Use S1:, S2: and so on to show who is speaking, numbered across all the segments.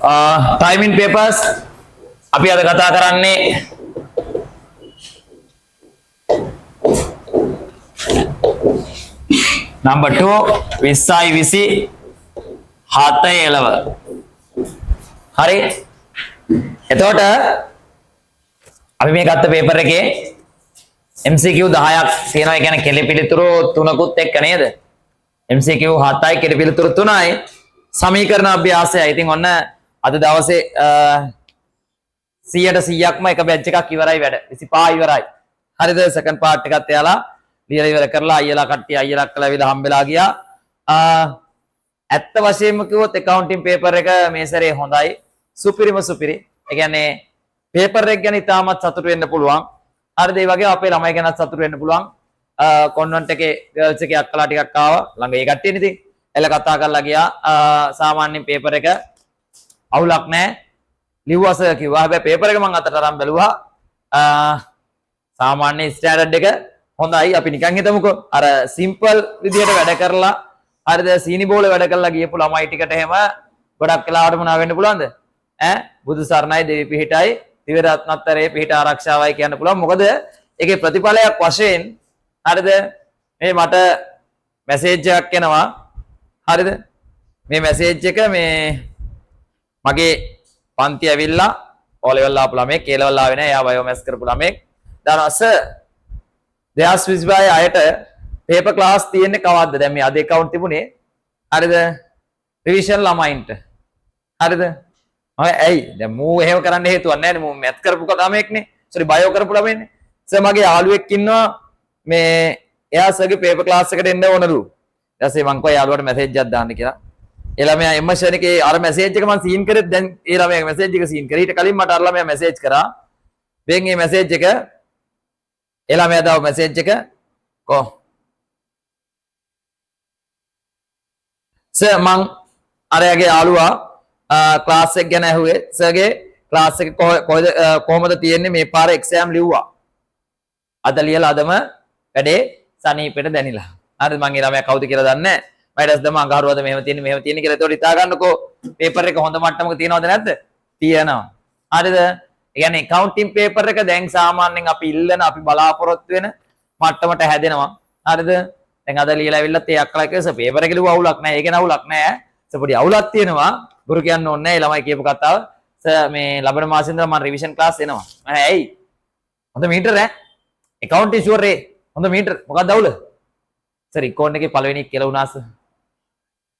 S1: Timing papers අපි අද කතා කරන්නේ number 2 20 7 11 හරි එතකොට අපි මේ ගත්ත පේපර් එකේ MCQ 10ක් තියෙනවා. ඒ කියන්නේ කෙලිපිලිතුරු 3කුත් එක්ක නේද? MCQ 7යි කෙලිපිලිතුරු 3යි සමීකරණ අභ්‍යාසය. ඉතින් ඔන්න අද දවසේ 100%ක්ම එක බැච් එකක් ඉවරයි වැඩ. 25 ඉවරයි. හරිද? සෙකන්ඩ් පාර්ට් එකත් එයාලා ලියලා ඉවර කරලා අයියලා කට්ටිය අයියලා කළා විලා හම්බෙලා ගියා. ඇත්ත වශයෙන්ම කිව්වොත් accounting paper එක මේ සැරේ හොඳයි. සුපිරිම සුපිරි. ඒ කියන්නේ paper එක ගැන ඉතාමත් සතුටු වෙන්න පුළුවන්. හරිද? ඒ වගේ අපේ ළමයි ගැනත් සතුටු වෙන්න පුළුවන්. කොන්වෙන්ට් එකේ ගර්ල්ස් එකේ අක්කලා ටිකක් ආවා. ළඟ ඒ කට්ටියනේ ඉතින්. එල කතා කරලා ගියා. සාමාන්‍යයෙන් paper එක අවුලක් නැහැ. ලිව්වස කිව්වා. හැබැයි paper එක මම අතට අරන් බැලුවා. සාමාන්‍ය ස්ටෑන්ඩඩ් එක හොඳයි. අපි නිකන් හිතමුකෝ. අර සිම්පල් විදිහට වැඩ කරලා හරිද? සීනි බෝල වැඩ කරලා ගියපු ළමයි ටිකට එහෙම ගොඩක් වෙලාවට මොනවා වෙන්න පුළුවන්ද? බුදු සරණයි දෙවි පිහිටයි දිව්‍ය රත්නත්තරේ පිහිට ආරක්ෂාවයි කියන්න පුළුවන්. මොකද ඒකේ ප්‍රතිඵලයක් වශයෙන් හරිද? මේ මට මැසේජ් එකක් එනවා. හරිද? මේ මැසේජ් එක මේ මගේ පන්ති ඇවිල්ලා O level ආපු ළමෙක් A level ආවේ නැහැ. එයා බයෝමැස් කරපු ළමෙක්. දානස දෙහස් 25 අයට පේපර් ක්ලාස් තියෙන්නේ කවද්ද? දැන් මේ අද account තිබුණේ. හරිද? රිවිෂන් ළමයින්ට. හරිද? ඇයි දැන් මූ එහෙම කරන්න හේතුවක් නැහැ නේ. මූ මැත් කරපු ළමෙක්නේ. සෝරි බයෝ කරපු ළමෙන්නේ. සර් මගේ යාළුවෙක් ඉන්නවා මේ එයා සර්ගේ පේපර් ක්ලාස් එකට එන්න ඕනලු. ඊට පස්සේ මං කිව්වා යාළුවට මැසේජ් එකක් දාන්න කියලා. ඒ ළමයා එමෂන් එකේ අර මැසේජ් එක මං සීන් කරෙත් දැන් ඒ ළමයාගේ මැසේජ් එක සීන් කරේ. ඊට කලින් මට අර ළමයා මැසේජ් කරා. දැන් මේ මැසේජ් එක ඒ ළමයා දාව මැසේජ් එක කො සර් මං අරයාගේ යාළුවා ක්ලාස් එක ගැන ඇහුවේ. සර්ගේ ක්ලාස් එක කොහොමද තියෙන්නේ මේ පාර එක්සෑම් ලිව්වා. අද ලියලා අදම වැඩේ සනීපෙට දැනිලා. හරිද? මං ඒ ළමයා කවුද කියලා දන්නේ නැහැ. මයිඩස් දම අඟහරුවද මෙහෙම තියෙන්නේ මෙහෙම තියෙන්නේ කියලා. ඒතකොට හිතා ගන්නකෝ පේපර් එක හොඳ මට්ටමක තියෙනවද නැද්ද? තියෙනවා. හරිද? ඒ කියන්නේ accounting paper එක දැන් සාමාන්‍යයෙන් අපි ඉල්ලන අපි බලාපොරොත්තු වෙන මට්ටමට හැදෙනවා. හරිද? දැන් අද ලියලා ඇවිල්ලත් ඒ අක්කලා කියස පේපර් එක ලිව්ව අවුලක් නැහැ. ඒකේ අවුලක් නැහැ. පොඩි අවුලක් තියෙනවා. ගුරු කියන්න ඕනේ නැහැ. ළමයි කියපු කතාව. මේ ලබන මාසෙ ඉඳලා මම රිවිෂන් ක්ලාස් එනවා. ඇයි? හොඳ මීටර ඈ. accounting sure रे. හොඳ මීටර. මොකක්ද අවුල? සර් account එකේ පළවෙනි එක කියලා වුණාස.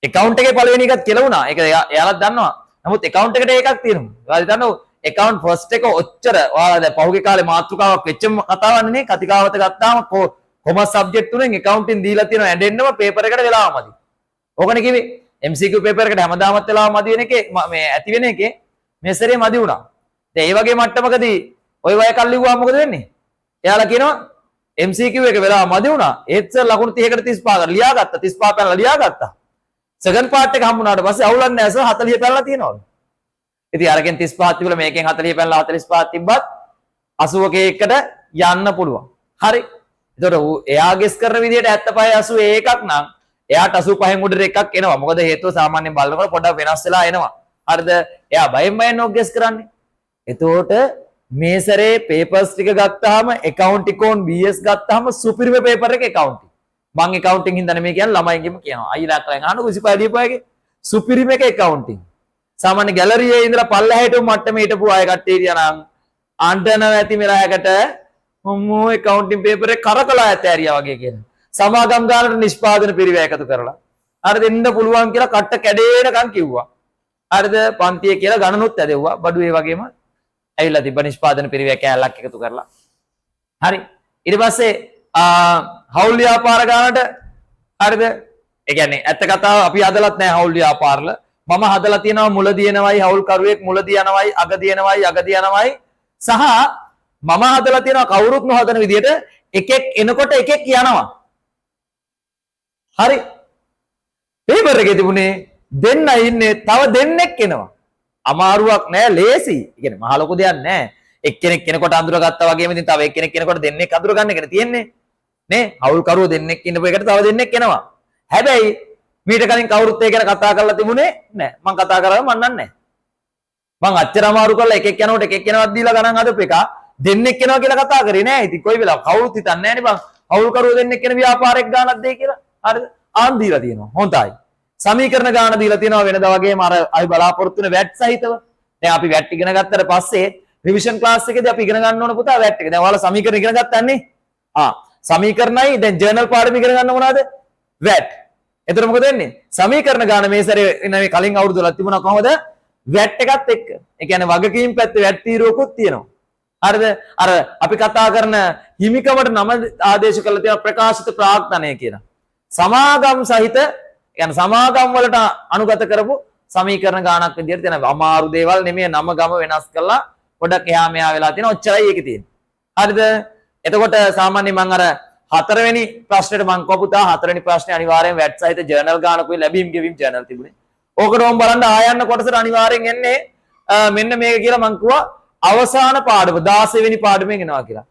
S1: account එකේ පළවෙනි එකත් කියලා වුණා. ඒක එයාලත් දන්නවා. නමුත් account එකට ඒකක් තියෙනවා. ඔයාලා දන්නව account first එක ඔච්චර ඔයාලා දැන් පහුගිය කාලේ මාතෘකාවක් වෙච්චම කතාවන්නේ නේ. කතිකාවත ගත්තාම කොමර්ස් සබ්ජෙක්ට් තුනෙන් accounting දීලා තියෙනවා ඇඬෙන්නම පේපර් එකට වෙලාවමදි. ඕකනේ කිව්වේ. MCQ පේපර් එකට හැමදාමත් වෙලාවමදි වෙන එකේ මේ ඇති වෙන එකේ මේ සැරේ මදි වුණා. දැන් මේ වගේ මට්ටමකදී ඔය වය කල්ලිව්වා මොකද වෙන්නේ? එයාලා කියනවා MCQ එක වෙලාව මදි වුණා. ඒත් සර් ලකුණු 30කට 35කට ලියාගත්තා. 35 පැනලා ලියාගත්තා. සෙකන්ඩ් පාර්ට් එක හම්බුනාට පස්සේ අවුලක් නැහැ සර් 40 පැනලා තියෙනවලු. ඉතින් අරගෙන 35 තිබුණා මේකෙන් 40 පැනලා 45 තිබ්බත් 80ක එකට යන්න පුළුවන්. හරි. ඒතකොට එයා ගෙස් කරන විදිහට 75 80 එකක් නම් එයාට 85න් උඩට එකක් එනවා. මොකද හේතුව සාමාන්‍යයෙන් බලනකොට පොඩ්ඩක් වෙනස් වෙලා එනවා. හරිද? එයා බයෙන් නෝක් ගෙස් කරන්නේ. එතකොට මේ සැරේ පේපර්ස් ටික ගත්තාම accounting BS ගත්තාම සුපිරිම පේපර් එක accounting. මං accounting හින්දා නෙමෙයි කියන්නේ ළමයින්ගෙම කියනවා. අයිලා කරන් අහන්න 25 දීපුවාගේ සුපිරිම එක accounting. සාමාන්‍ය ගැලරියේ ඉඳලා පල්ලහැට මට්ටමේ හිටපු අය කට්ටිය කියනනම් ආන්ටනව ඇති මෙරහකට මොමෝ accounting paper එක කරකලා ඇතෑරියා වගේ කියනවා. සමාගම් ගානට නිෂ්පාදන පිරිවැය එකතු කරලා. හරිද? එන්න පුළුවන් කියලා කට්ට කැඩේනකම් කිව්වා. හරිද? පන්තියේ කියලා ගණනුත් ඇදෙව්වා. බඩු ඒ වගේම ඇවිල්ලා තිබ්බ නිෂ්පාදන පිරිවැය කැලක් එකතු කරලා. හරි. ඊට පස්සේ හවුල් ව්‍යාපාර ගානට හරිද? ඒ කියන්නේ ඇත්ත කතාව අපි හදලත් නැහැ හවුල් ව්‍යාපාරල. මම හදලා තියෙනවා මුලදී එනවයි හවුල් කරුවෙක් මුලදී යනවයි අගදී යනවයි සහ මම හදලා තියෙනවා කවුරුත් නොහදන විදිහට එකෙක් එනකොට එකෙක් යනවා. හරි. පේපර් එකේ තිබුණේ දෙන්නයි ඉන්නේ තව දෙන්නෙක් එනවා. අමාරුවක් නෑ ලේසි. ඒ කියන්නේ මහ ලොකු දෙයක් නෑ. එක්කෙනෙක් කෙනෙකුට අඳුරගත්තා වගේම ඉතින් තව එක්කෙනෙක් කෙනෙකුට දෙන්නෙක් අඳුර ගන්න එකනේ තියෙන්නේ. නේ? හවුල් කරුවෝ දෙන්නෙක් ඉන්නපු එකට තව දෙන්නෙක් එනවා. හැබැයි මීට කලින් කවුරුත් ඒ ගැන කතා කරලා තිබුණේ නෑ. මම කතා කරාම මන්නන්නේ නෑ. මං අච්චර අමාරු කරලා එකෙක් යනකොට එකෙක් යනවත් දීලා ගණන් හදපු එක දෙන්නෙක් යනවා කියලා කතා කරේ නෑ. ඉතින් කොයි වෙලාව කවුරුත් හිතන්නේ නෑනේ බං. අවුල්කරුවෝ දෙන්නෙක් යන ව්‍යාපාරයක් ගානක් දෙයි කියලා. හරිද? ආන් දීලා තියෙනවා. හොඳයි. සමීකරණ ගාන දීලා තියෙනවා වෙනදා වගේම අර අපි බලාපොරොත්තු වෙන වැට් සහිතව. දැන් අපි වැට් ඉගෙන ගත්තට පස්සේ රිවිෂන් ක්ලාස් එකේදී අපි ඉගෙන ගන්න ඕන පුතා වැට් එක. දැන් ඔයාලා සමීකරණ ඉගෙන ගත්තන්නේ? සමීකරණයි දැන් ජර්නල් පාඩම ඉගෙන ගන්න මොනවද? වැට්. එතකොට මොකද වෙන්නේ? සමීකරණ ගාන මේ සැරේ මේ කලින් අවුරුදු වල තිබුණා කොහොමද? වැට් එකත් එක්ක. ඒ කියන්නේ වගකීම් පැත්තේ වැට් තීරුවකුත් තියෙනවා. හරිද? අර අපි කතා කරන හිමිකමට නම ආදේශ කරලා තියෙන ප්‍රකාශිත ප්‍රාග්ධනය කියන. සමාගම් සහිත කියන්නේ සමාගම් වලට අනුගත කරපු සමීකරණ ගානක් විදිහට තියෙන අමාරු දේවල් නෙමෙයි නම ගම වෙනස් කරලා පොඩක් එහා මෙහා වෙලා තියෙන ඔච්චරයි ඒකේ තියෙන්නේ. හරිද? එතකොට සාමාන්‍යයෙන් මම අර හතරවෙනි ප්‍රශ්නෙට මම කවපුතා හතරවෙනි ප්‍රශ්නේ අනිවාර්යෙන් වැට් සහිත ජර්නල් ගානකුයි ලැබීම් ගෙවීම් ජර්නල් තිබුණේ. ඕකට ඕම් බලන්න ආයන්න කොටසට අනිවාර්යෙන් එන්නේ මෙන්න මේක කියලා මම කිව්වා අවසාන පාඩම 16 වෙනි පාඩමෙන් එනවා කියලා.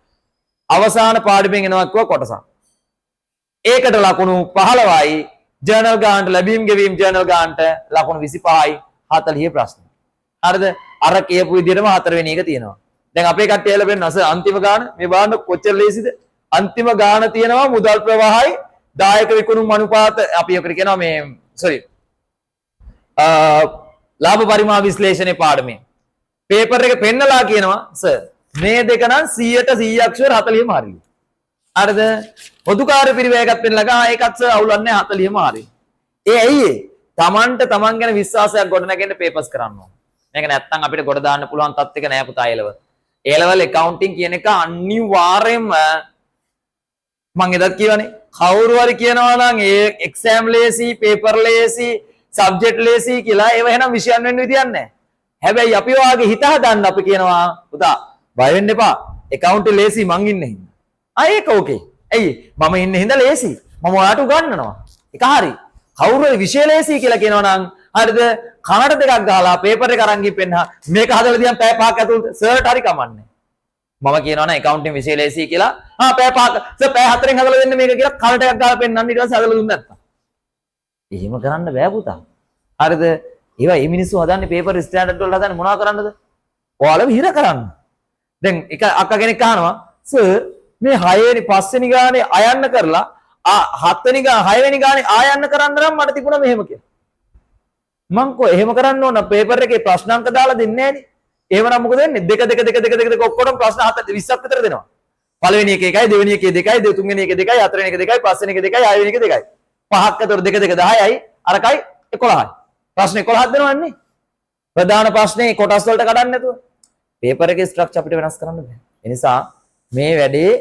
S1: අවසාන පාඩමෙන් එනවා කිව්වා කොටසක්. ඒකට ලකුණු 15යි ජර්නල් ගානට ලැබීම් ගෙවීම් ජර්නල් ගානට ලකුණු 25යි 40 ප්‍රශ්න. හරිද? අර කියපු විදිහටම හතරවෙනි එක තියෙනවා. දැන් අපේ කට්ටිය ලැබෙන නැස අන්තිම ගාන මේ බලන්න කොච්චර ලේසිද? අන්තිම ගාන තියෙනවා මුදල් ප්‍රවාහයි දායක විකුණුම් අනුපාත අපි ඔකට කියනවා මේ ලාභ පරිමාණ විශ්ලේෂණේ පාඩමේ. පේපර් එක පෙන්නලා කියනවා සර් මේ දෙක නම් 100ට 100ක් ෂුවර් 40ම හරියි. හරිද? පොදුකාර්ය පිරිවැයකට පෙන්නලා ගා ඒකත් සර් අවුලන්නේ 40ම හරියි. ඒ ඇයි තමන්ට තමන් ගැන විශ්වාසයක් ගොඩනගන්න පේපර්ස් කරන්න ඕන. මේක නැත්තම් අපිට ගොඩ දාන්න පුළුවන් තත්ත්වයක නෑ පුතා A level. A level accounting කියන එක අනිවාර්යයෙන්ම මම එදත් කියවනේ කවුරු හරි කියනවා නම් ඒ එක්සෑම් ලේසි, පේපර් ලේසි, සබ්ජෙක්ට් ලේසි කියලා ඒව එහෙනම් විෂයන් වෙන්න විදියක් නැහැ. හැබැයි අපි වාගේ හිත හදන්න අපි කියනවා පුතා බය වෙන්න එපා. accounting ලේසි මං ඉන්නේ හින්දා. ඒක ඕකේ. ඇයි? මම ඉන්නේ හින්දා ලේසි. මම ඔයාලට උගන්වනවා. ඒක හරි. කවුරු හරි විෂය ලේසි කියලා කියනවා නම් හරිද? කනට දෙකක් ගහලා පේපර් එක අරන් ගිහින් මේක හදලා දියන් පැය පහක් ඇතුළත සර්ට හරි කමන්නේ. මම කියනවා නම් accounting විෂය ලේසි කියලා. පැය පහක් සර් පැය 4න් හදලා දෙන්න මේක කියලා කනට එකක් ගහලා පෙන්නන්න ඊට පස්සේ හදලා දුන්නා නැත්තම්. එහෙම කරන්න බෑ පුතා. හරිද? ඒවා මේ මිනිස්සු හදන්නේ පේපර් ස්ටෑන්ඩඩ් වල හදන්නේ මොනවා කරන්නද? ඔයාලව හිර කරන්න. දැන් එක අක්කා කෙනෙක් අහනවා සර් මේ 6 වෙනි 5 වෙනි ගානේ අයන්න කරලා 7 වෙනි ගාන 6 වෙනි ගානේ ආයන්න කරන්න නම් මට තිබුණා මෙහෙම කියලා. මං කෝ එහෙම කරන්න ඕන පේපර් එකේ ප්‍රශ්න අංක දාලා දෙන්නේ නැහනේ. එහෙමනම් මොකද වෙන්නේ? 2 ඔක්කොටම ප්‍රශ්න 20ක් විතර දෙනවා. පළවෙනි එකේ 1යි, දෙවෙනි එකේ 2යි, තුන්වෙනි එකේ 2යි, හතරවෙනි එකේ 2යි, පස්වෙනි එකේ 2යි, හයවෙනි එකේ 2යි. පහක් අතර 2 10යි, අරකයි 11යි. ප්‍රශ්න 11ක් දෙනවන්නේ. ප්‍රධාන ප්‍රශ්නේ කොටස් වලට කඩන්න නැතුව. පේපර් එකේ ස්ට්‍රක්චර් අපිට වෙනස් කරන්න බෑ. ඒ නිසා මේ වැඩේ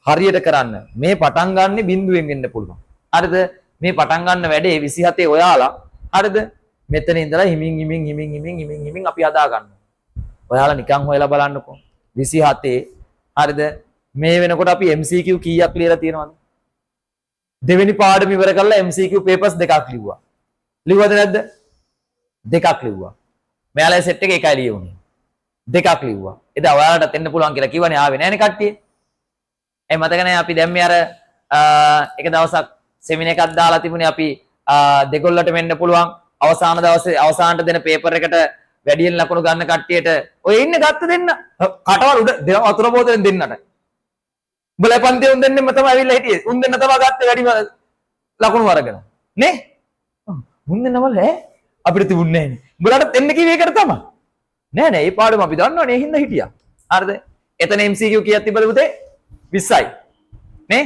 S1: හරියට කරන්න. මේ පටන් ගන්න බිඳුවෙන් වෙන්න පුළුවන්. හරිද? මේ පටන් ගන්න වැඩේ 27 ඔයාලා. හරිද? මෙතන ඉඳලා හිමින් අපි හදා ගන්නවා. ඔයාලා නිකන් හොයලා බලන්නකෝ. 27 හරිද? මේ වෙනකොට අපි MCQ කීයක් ලියලා තියෙනවද? දෙවෙනි පාඩම ඉවර කරලා MCQ papers දෙකක් ලිව්වා. ලිව්වද නැද්ද? දෙකක් ලිව්වා. මෙයාලා සෙට් එක එකයි ලියුනේ. දෙකක් ලිව්වා. එදා ඔයාලටත් එන්න පුළුවන් කියලා කිව්වනේ ආවේ නැහනේ කට්ටිය. ඒ මතක නැහැ අපි දැන් මේ අර එක දවසක් සෙමින එකක් දාලා තිබුණේ අපි දෙගොල්ලට වෙන්න පුළුවන් අවසාන දවසේ අවසානට දෙන පේපර් එකට වැඩියෙන් ලකුණු ගන්න කට්ටියට ඔය ඉන්නේ ගත්ත දෙන්න කටවල් උඩ වතුර බෝතලෙන් දෙන්නට උඹලා පන්තිය උන් දෙන්නෙම තමයි ඇවිල්ලා හිටියේ උන් දෙන්න තමයි ගත්තේ වැඩිම ලකුණු අරගෙන නේ උන් දෙන්නම ඈ අපිට තිබුණේ නැහැ නේ උඹලාට දෙන්න කිව්වේ ඒකට තමයි නෑ නෑ මේ පාඩම අපි දන්නවනේ ඒ හින්දා හිටියා හරිද එතන MCQ කීයක් තිබ්බද පුතේ 20යි නේ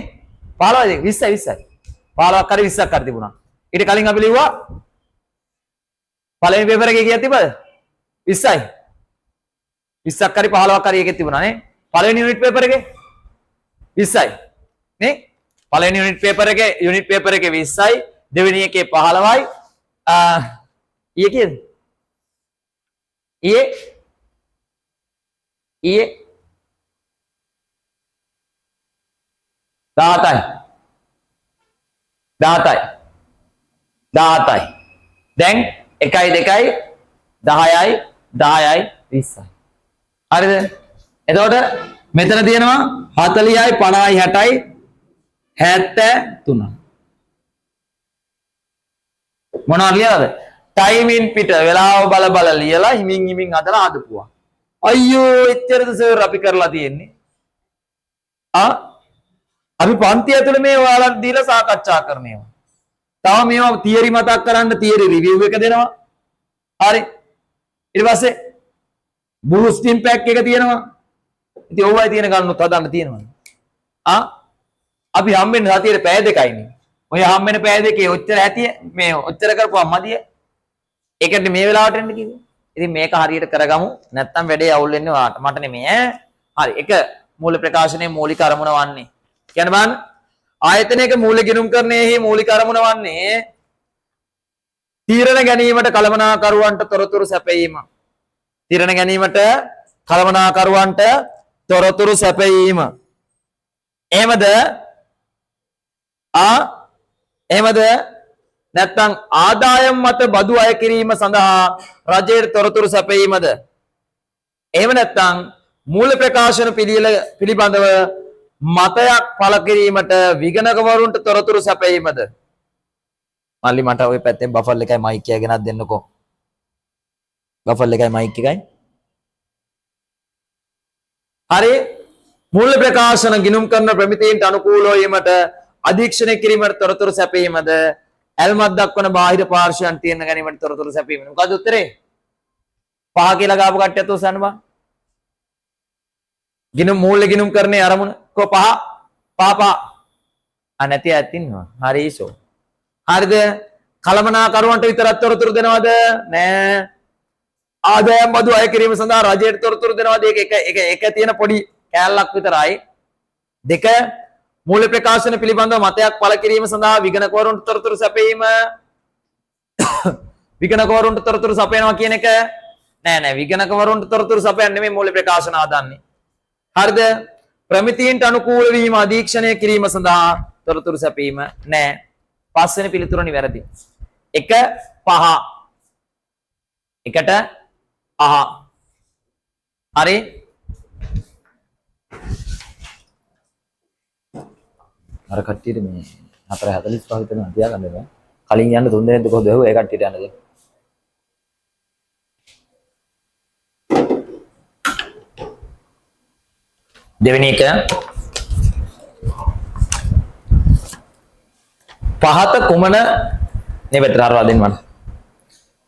S1: 15යි 20යි 15ක් හරි 20ක් හරි තිබුණා ඊට කලින් අපි ලිව්වා පළවෙනි පේපර් එකේ කීයක් තිබ්බද 20යි 20ක් හරි 15ක් හරි එකේ තිබුණා නේ පළවෙනි යුනිට් පේපර් එකේ 20යි නේ පළවෙනි යුනිට් පේපර් එකේ 20යි දෙවෙනි එකේ 15යි ඊයේ කීයද ඊයේ 17යි දැන් 1යි 2යි 10යි 10යි 20යි හරිද එතකොට මෙතන තියෙනවා 40යි 50යි 60යි 73 මොනවද ලියලාද ටයිමින් පිට වෙලාව බල බල ලියලා හිමින් හිමින් හදලා ආදපුවා. අයියෝ එච්චරද සර් අපි කරලා තියෙන්නේ. අපි පන්ති ඇතුලේ මේ ඔයාලට දීලා සාකච්ඡා කරනවා. තව මේවා තියරි මතක් කරන්න තියරි රිවිව් එක දෙනවා. හරි. ඊට පස්සේ බූස්ටින් පැක් එක තියෙනවා. ඉතින් ඕවයි තියෙන ගන්නොත් හදන්න තියෙනවා. අපි හම්බෙන්නේ සතියේ පැය දෙකයිනේ. ඔය හම්බෙන පැය දෙකේ ඔච්චර ඇතිය මේ ඔච්චර කරපුවා මදිය. ඒකට මේ වෙලාවට එන්න කිව්වේ. ඉතින් මේක හරියට කරගමු. නැත්තම් වැඩේ අවුල් වෙන්නේ ඔයාට. මට නෙමෙයි ඈ. හරි. එක මූල ප්‍රකාශනයේ මූලික අරමුණ වන්නේ. කියන්නේ බලන්න. ආයතනයක මූල ගිණුම් කරන්නේහි මූලික අරමුණ වන්නේ තීරණ ගැනීමට කළමනාකරුවන්ට තොරතුරු සැපයීම. තීරණ ගැනීමට කළමනාකරුවන්ට තොරතුරු සැපයීම. එහෙමද? එහෙමද? නැත්නම් ආදායම් මත බදු අය කිරීම සඳහා රජයට තොරතුරු සැපයීමද? එහෙම නැත්නම් මූල ප්‍රකාශන පිළිබඳව මතයක් පළ කිරීමට විගණකවරුන්ට තොරතුරු සැපයීමද? මල්ලි මට ওই පැත්තෙන් බෆල් එකයි මයික් එකයි ගෙනත් දෙන්නකෝ. බෆල් එකයි මයික් එකයි. හරි. මූල ප්‍රකාශන ගිණුම් කරන ප්‍රමිතීන්ට අනුකූලව වීමට අධීක්ෂණය කිරීමට තොරතුරු සැපයීමද? ඇල්මත් දක්වන බාහිර පාර්ශ්වයන් තියෙන ගැනීමට තොරතුරු සැපයීමද? මොකද උත්තරේ? පහ කියලා ගාපු කට්ටියත් උසන්න බා. ගිණුම් මූල ගිණුම් කරන්නේ අරමුණ කො පහ නැති ඇත් ඉන්නවා. හරිසෝ. හරිද? කළමනාකරුවන්ට විතරක් තොරතුරු දෙනවද? නෑ. ආදායම් බදු අය කිරීම සඳහා රජයට තොරතුරු දෙනවද? ඒක තියෙන පොඩි කෑල්ලක් විතරයි. දෙක මූල ප්‍රකාශන පිළිබඳව මතයක් පළ කිරීම සඳහා විගණකවරුන්ට තොරතුරු සැපයීම. විගණකවරුන්ට තොරතුරු සපයනවා කියන එක නෑ විගණකවරුන්ට තොරතුරු සපයන්නේ නෙමෙයි මූල ප්‍රකාශන ආදන්නේ. හරිද? ප්‍රමිතීන්ට අනුකූල වීම අධීක්ෂණය කිරීම සඳහා තොරතුරු සැපීම නෑ. පස්වෙනි පිළිතුර නිවැරදි. 1 5 එකට හරි. අර කට්ටියට මේ 4:45 විතර තියාගන්න බෑ. කලින් යන්න 3 දෙනෙක් කොහොමද ඒ කට්ටියට යන්නද? දෙවෙනි එක පහත කුමන නෙවෙතර හරවා දෙන්න මම.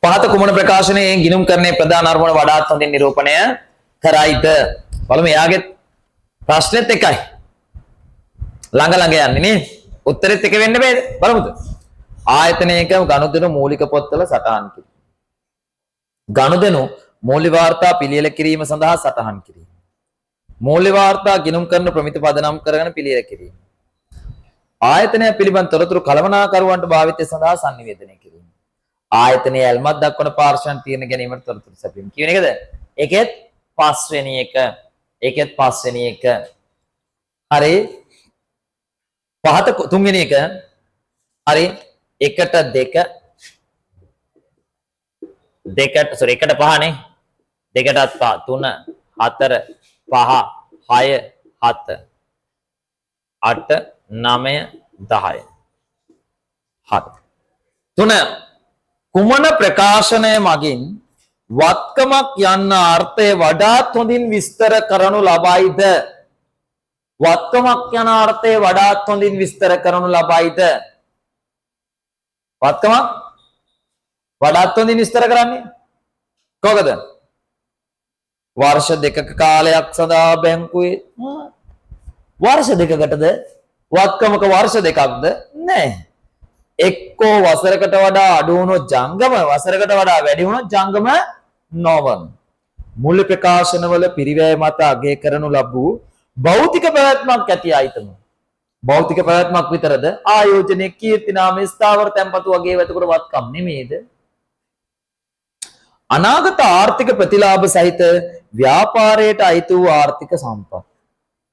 S1: පහත කුමන ප්‍රකාශනයේ ගිණුම් කරන්නේ ප්‍රධාන අරමුණ වඩාත් හොඳින් නිරූපණය කරයිද? බලමු එයාගේ ප්‍රශ්නෙත් එකයි. ළඟ යන්නේ නේ. උත්තරෙත් එක වෙන්න බෑද? බලමුද? ආයතනයක ගනුදෙනු මූලික පොත්වල සටහන් කිරීම. ගනුදෙනු මූල්‍ය වාර්තා පිළියෙල කිරීම සඳහා සටහන් කිරීම. මූල්‍ය වාර්තා ගිණුම් කරන ප්‍රමිති පදනම් කරගෙන පිළියෙල කිරීම. ආයතනය පිළිබඳ තොරතුරු කළමනාකරුවන්ට භාවිතය සඳහා sannivedanaya කිරීම. ආයතනයේ ඇල්මක් දක්වන පාර්ශ්වයන් තීරණ ගැනීමට තොරතුරු සැපයීම. කියන එකද? ඒකෙත් පස්වෙනි එක. හරි. පහත තුන්වෙනි එක. හරි. 1ට 2 2ට 5 නේ. 2ටත් 3 4 5 6 7 8 9 10 හරි. 3 කුමන ප්‍රකාශනය මගින් වත්කමක් යන්න අර්ථය වඩාත් හොඳින් විස්තර කරනු ලබයිද? වත්කමක් යන අර්ථය වඩාත් හොඳින් විස්තර කරනු ලබයිද? වත්කමක් වඩාත් හොඳින් විස්තර කරන්නේ කොහොමද? වර්ෂ දෙකක කාලයක් සඳහා බැංකුවේ වර්ෂ දෙකකටද වත්කමක වර්ෂ දෙකක්ද? නැහැ. එක්කෝ වසරකට වඩා අඩු වුණොත් ජංගම, වසරකට වඩා වැඩි වුණොත් ජංගම නොවන. මූල්‍ය ප්‍රකාශනවල පිරිවැය මත අගය කරනු ලබූ භෞතික පැවැත්මක් ඇති අයිතම. භෞතික පැවැත්මක් විතරද? ආයෝජනයේ කීර්ති නාම ස්ථාවර තැන්පතු වගේ වැතකොට වත්කම් නෙමෙයිද? අනාගත ආර්ථික ප්‍රතිලාභ සහිත ව්‍යාපාරයට අයිති වූ ආර්ථික සම්පත්.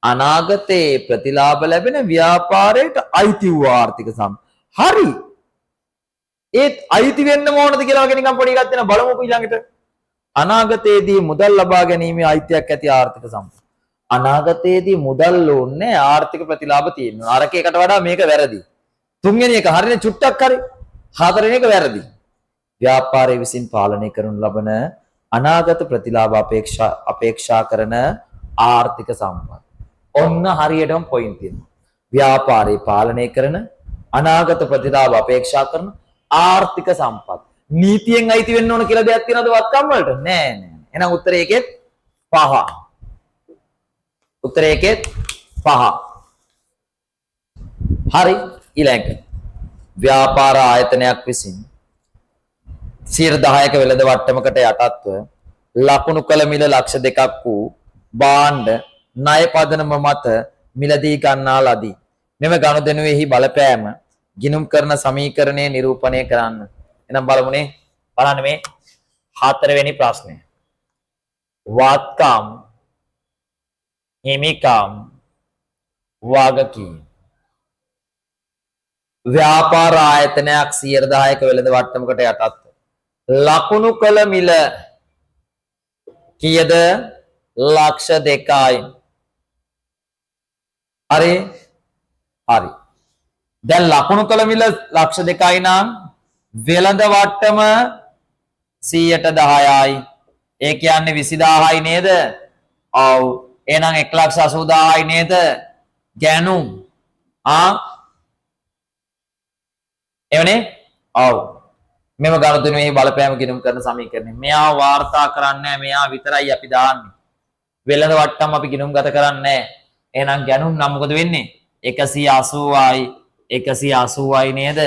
S1: අනාගතයේ ප්‍රතිලාභ ලැබෙන ව්‍යාපාරයට අයිති වූ ආර්ථික සම්පත්. හරි. ඒත් අයිති වෙන්න ඕනද කියලා වගේ නිකන් පොඩි එකක් දෙන බලමුකෝ ඊළඟට. අනාගතයේදී මුදල් ලබා ගැනීමේ අයිතියක් ඇති ආර්ථික සම්පත්. අනාගතයේදී මුදල් ඕනේ ආර්ථික ප්‍රතිලාභ තියෙනවා. අරක එකට වඩා මේක වැරදි. තුන්වෙනි එක හරිනේ චුට්ටක් හරි. හතරවෙනි එක වැරදි. ව්‍යාපාරය විසින් පාලනය කරනු ලබන අනාගත ප්‍රතිලාභ අපේක්ෂා කරන ආර්ථික සම්පත්. ඔන්න හරියටම පොයින්ට් තියෙනවා. ව්‍යාපාරය පාලනය කරන අනාගත ප්‍රතිලාභ අපේක්ෂා කරන ආර්ථික සම්පත්. නීතියෙන් අයිති වෙන්න ඕන කියලා දෙයක් තියෙනවද වත්කම් වලට? නෑ නෑ. එහෙනම් උත්තරේ එකෙත් පහ. උත්තරේ එකෙත් පහ. හරි. ඊළඟ ව්‍යාපාර ආයතනයක් විසින් 10%ක වෙළඳ වට්ටමකට යටත්ව ලකුණු කළ මිල ලක්ෂ 2ක් වූ භාණ්ඩ ණය පදනම මත මිලදී ගන්නා ලදී. මෙම ගනුදෙනුවේහි බලපෑම ගිණුම් කරන සමීකරණය නිරූපණය කරන්න. එහෙනම් බලමුනේ. බලන්න මේ 4 වෙනි ප්‍රශ්නය. වත්කම් හිමිකම් වගකීම් ව්‍යාපාර ආයතනයක් 10%ක වෙළඳ වට්ටමකට යටත්ව ලකුණු කළ මිල කීයද? ලක්ෂ 2යි. හරි. හරි. දැන් ලකුණු කළ මිල ලක්ෂ 2යි නම් වෙළඳ වට්ටම 100ට 10යි. ඒ කියන්නේ 20000යි නේද? ඔව්. එහෙනම් 1,80,000යි නේද? ගැනුම්. එවනේ? ඔව්. මෙම ගනුදෙනුවේ බලපෑම ගිණුම් කරන සමීකරණය. මෙයා වාර්තා කරන්නේ නැහැ. මෙයා විතරයි අපි දාන්නේ. වෙළඳ වට්ටම් අපි ගිණුම් ගත කරන්නේ නැහැ. එහෙනම් ගැනුම් නම් මොකද වෙන්නේ? 180යි 180යි නේද?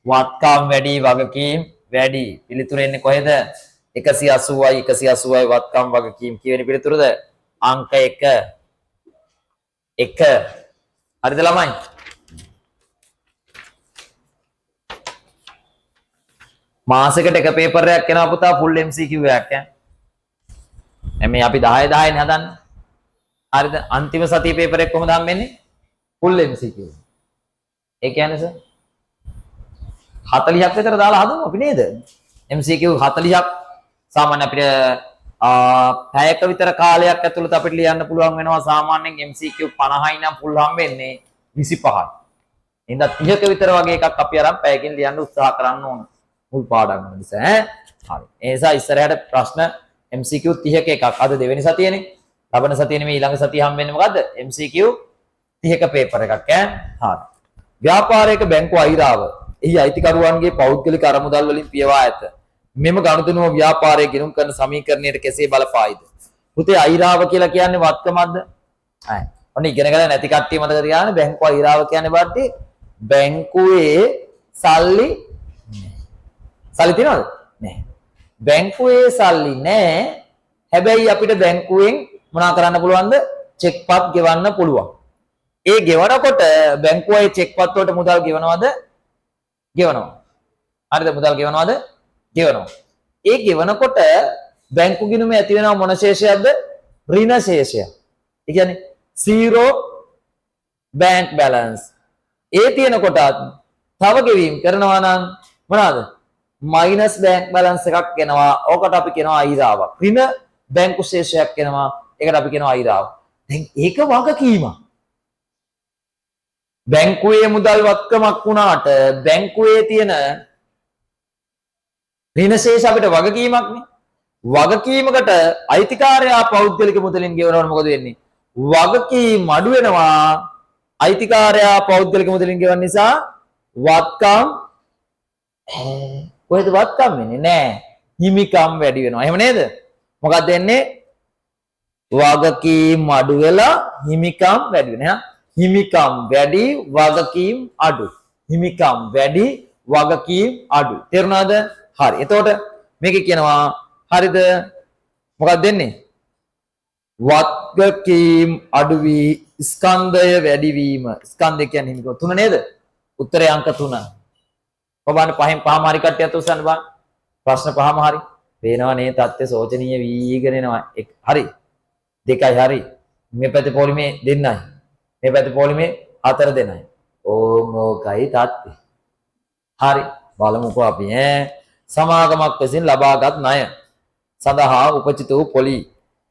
S1: වත්කම් වැඩි වගකීම් වැඩි. පිළිතුර එන්නේ කොහෙද? 180යි 180යි වත්කම් වගකීම් කියවෙන පිළිතුරද? අංක 1. 1. හරිද ළමයි? මාසෙකට එක පේපර් එකක් එනවා පුතා ෆුල් MCQ එකක් ඈ. මේ අපි 10 10 නේ හදන්නේ. හරිද? අන්තිම සතියේ පේපර් එක කොහොමද හම්බෙන්නේ? Full MCQ. ඒ කියන්නේ සර් 40ක් විතර දාලා හදමු අපි නේද? MCQ 40ක් සාමාන්‍ය අපිට පැයක විතර කාලයක් ඇතුළත අපිට ලියන්න පුළුවන් වෙනවා. සාමාන්‍යයෙන් MCQ 50යි නම් ෆුල් හම්බෙන්නේ 25යි. එහෙනම් 30ක විතර වගේ එකක් අපි අරන් පැයකින් ලියන්න උත්සාහ කරන්න ඕන. මුල් පාඩම් වල නිසා ඈ. හරි. ඒ නිසා ඉස්සරහට ප්‍රශ්න MCQ 30ක එකක්. අද දෙවෙනි සතියේනේ. ලබන සතියේ මේ ඊළඟ සතිය හම්බෙන්නේ මොකද්ද? MCQ 30ක පේපර් එකක් ඈ. හරි. ව්‍යාපාරයක බැංකු අයිරාව එහි අයිතිකරුවන්ගේ පෞද්ගලික අරමුදල් වලින් පියවා ඇත. මෙම ගනුදෙනුව ව්‍යාපාරයේ ගිණුම් කරන සමීකරණයට කෙසේ බලපායිද? පුතේ අයිරාව කියලා කියන්නේ වත්කමක්ද? අය. ඔන්න ඉගෙන ගන්න නැති කට්ටිය මතක තියාගන්න බැංකු අයිරාව කියන්නේ බඩේ බැංකුවේ සල්ලි තියනවද? නැහැ. බැංකුවේ සල්ලි නැහැ. හැබැයි අපිට බැංකුවෙන් මොනා කරන්න පුළුවන්ද? චෙක් පත් ගෙවන්න පුළුවන්. ඒ ගෙවනකොට බැංකුවේ චෙක් පත් වලට මුදල් ගෙවනවද? ගෙවනවා. හරිද? මුදල් ගෙවනවද? ගෙවනවා. ඒ ගෙවනකොට බැංකු ගිණුමේ ඇති වෙනව මොන ශේෂයක්ද? ඍණ ශේෂය. ඒ කියන්නේ zero bank balance. ඒ තියෙනකොට තව ගෙවීම් කරනවා නම් මොනවාද? minus bank balance එකක් එනවා. ඕකට අපි කියනවා අයිරාවක්. ඍණ බැංකු ශේෂයක් එනවා. ඒකට අපි කියනවා අයිරාව. දැන් ඒක වගකීමක්. බැංකුවේ මුදල් වත්කමක් වුණාට බැංකුවේ තියෙන ඍණ ශේෂ අපිට වගකීමක්නේ. වගකීමකට අයිතිකාරයා පෞද්ගලික මුදලින් ගෙවනවනම් මොකද වෙන්නේ? වගකීම් අඩු වෙනවා. අයිතිකාරයා පෞද්ගලික මුදලින් ගෙවන නිසා වත්කම් කොහෙද වත්කම් වෙන්නේ? නෑ. හිමිකම් වැඩි වෙනවා. එහෙම නේද? මොකක්ද වෙන්නේ? වගකීම් අඩු වෙලා හිමිකම් වැඩි වෙනවා. හිමිකම් වැඩි වගකීම් අඩු. හිමිකම් වැඩි වගකීම් අඩු. තේරුණාද? හරි. එතකොට මේක කියනවා හරිද? මොකක්ද දෙන්නේ? වගකීම් අඩු වී ස්කන්ධය වැඩි වීම. ස්කන්ධය කියන්නේ හිමිකම් 3 නේද? උත්තරේ අංක 3. ඔබාන පහෙන් පහම හරි කට්ටියත් උස්සන්න බං. ප්‍රශ්න පහම හරි. පේනවා නේ තත්ත්වය සෝචනීය වීගෙන එනවා. හරි. 2යි හරි. මේ පැත්තේ පොලිමේ 2යි. මේ පැත්තේ පොලිමේ 4 දෙනයි. ඕකයි තත්ත්වය. හරි. බලමුකෝ අපි සමාගමක් විසින් ලබාගත් ණය සඳහා උපචිත වූ පොලි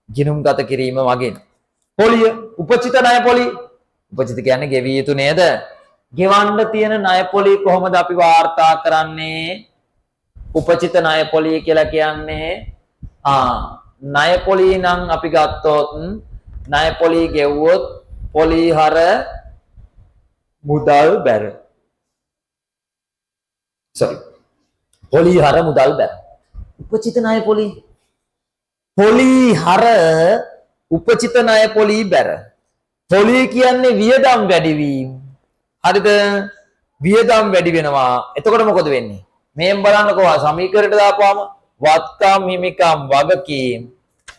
S1: ගිණුම්ගත කිරීම මගින් පොලිය උපචිත ණය පොලි උපචිත කියන්නේ ගෙවිය යුතු නේද? ගෙවන්න තියෙන ණය පොලි කොහොමද අපි වාර්තා කරන්නේ? උපචිත ණය පොලී කියලා කියන්නේ ණය පොලී නම් අපි ගත්තොත් ණය පොලී ගෙවුවොත් පොලී හර මුදල් බැර. sorry. පොලී හර මුදල් බැර. උපචිත ණය පොලී. පොලී හර උපචිත ණය පොලී බැර. පොලී කියන්නේ වියදම් වැඩිවීම. හරිද? වියදම් වැඩි වෙනවා. එතකොට මොකද වෙන්නේ? මේන් බලන්නකෝ සමීකරණයට දාපුවාම වත්කම් හිමිකම් වගකීම්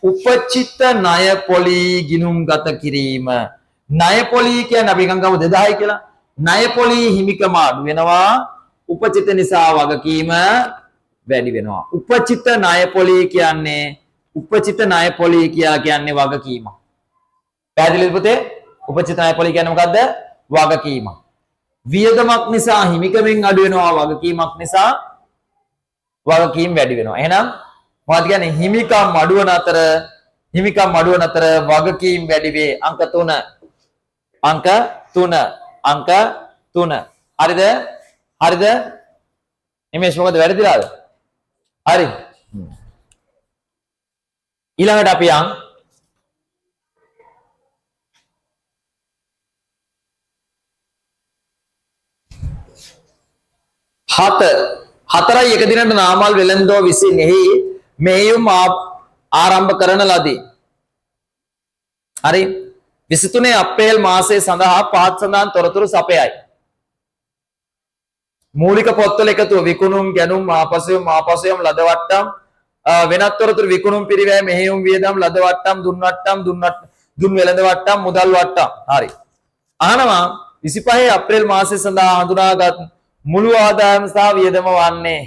S1: උපචිත ණය පොලී ගිණුම්ගත කිරීම. ණය පොලී කියන්නේ අපි ගංගාව 2000යි කියලා. ණය පොලී හිමිකම අඩු වෙනවා. උපචිත නිසා වගකීම වැඩි වෙනවා. උපචිත ණය පොලී කියලා කියන්නේ වගකීම. පැහැදිලිද පුතේ? උපචිත ණය පොලී කියන්නේ මොකද්ද? වගකීම. වියදමක් නිසා හිමිකමෙන් අඩු වෙනවා, වගකීමක් නිසා වගකීම් වැඩි වෙනවා. එහෙනම් මොකක්ද කියන්නේ? හිමිකම් අඩු වන අතර වගකීම් වැඩි වේ. අංක 3. හරිද? නිමේෂ් මොකද වැරදිලාද? හරි. ඊළඟට අපි යන් හතරයි එක දිනට නාමල් වෙළඳෝ විසින් එහි මෙහෙයුම් ආරම්භ කරන ලදී. හරි. 23 අප්‍රේල් මාසයේ සඳහා පහත් සඳහන් තොරතුරු සපයයි. මූලික පොත්වල එකතුව විකුණුම් ගැනුම් මාපසයම් ලද වට්ටම් වෙනත් තොරතුරු විකුණුම් පිරිවැය මෙහෙයුම් වියදම් ලද වට්ටම් දුන් වෙළඳ වට්ටම් මුදල් වට්ටම්. හරි. අහනවා 25 අප්‍රේල් මාසයේ සඳහා හඳුනාගත් මුළු ආදායම සහ වියදම වන්නේ.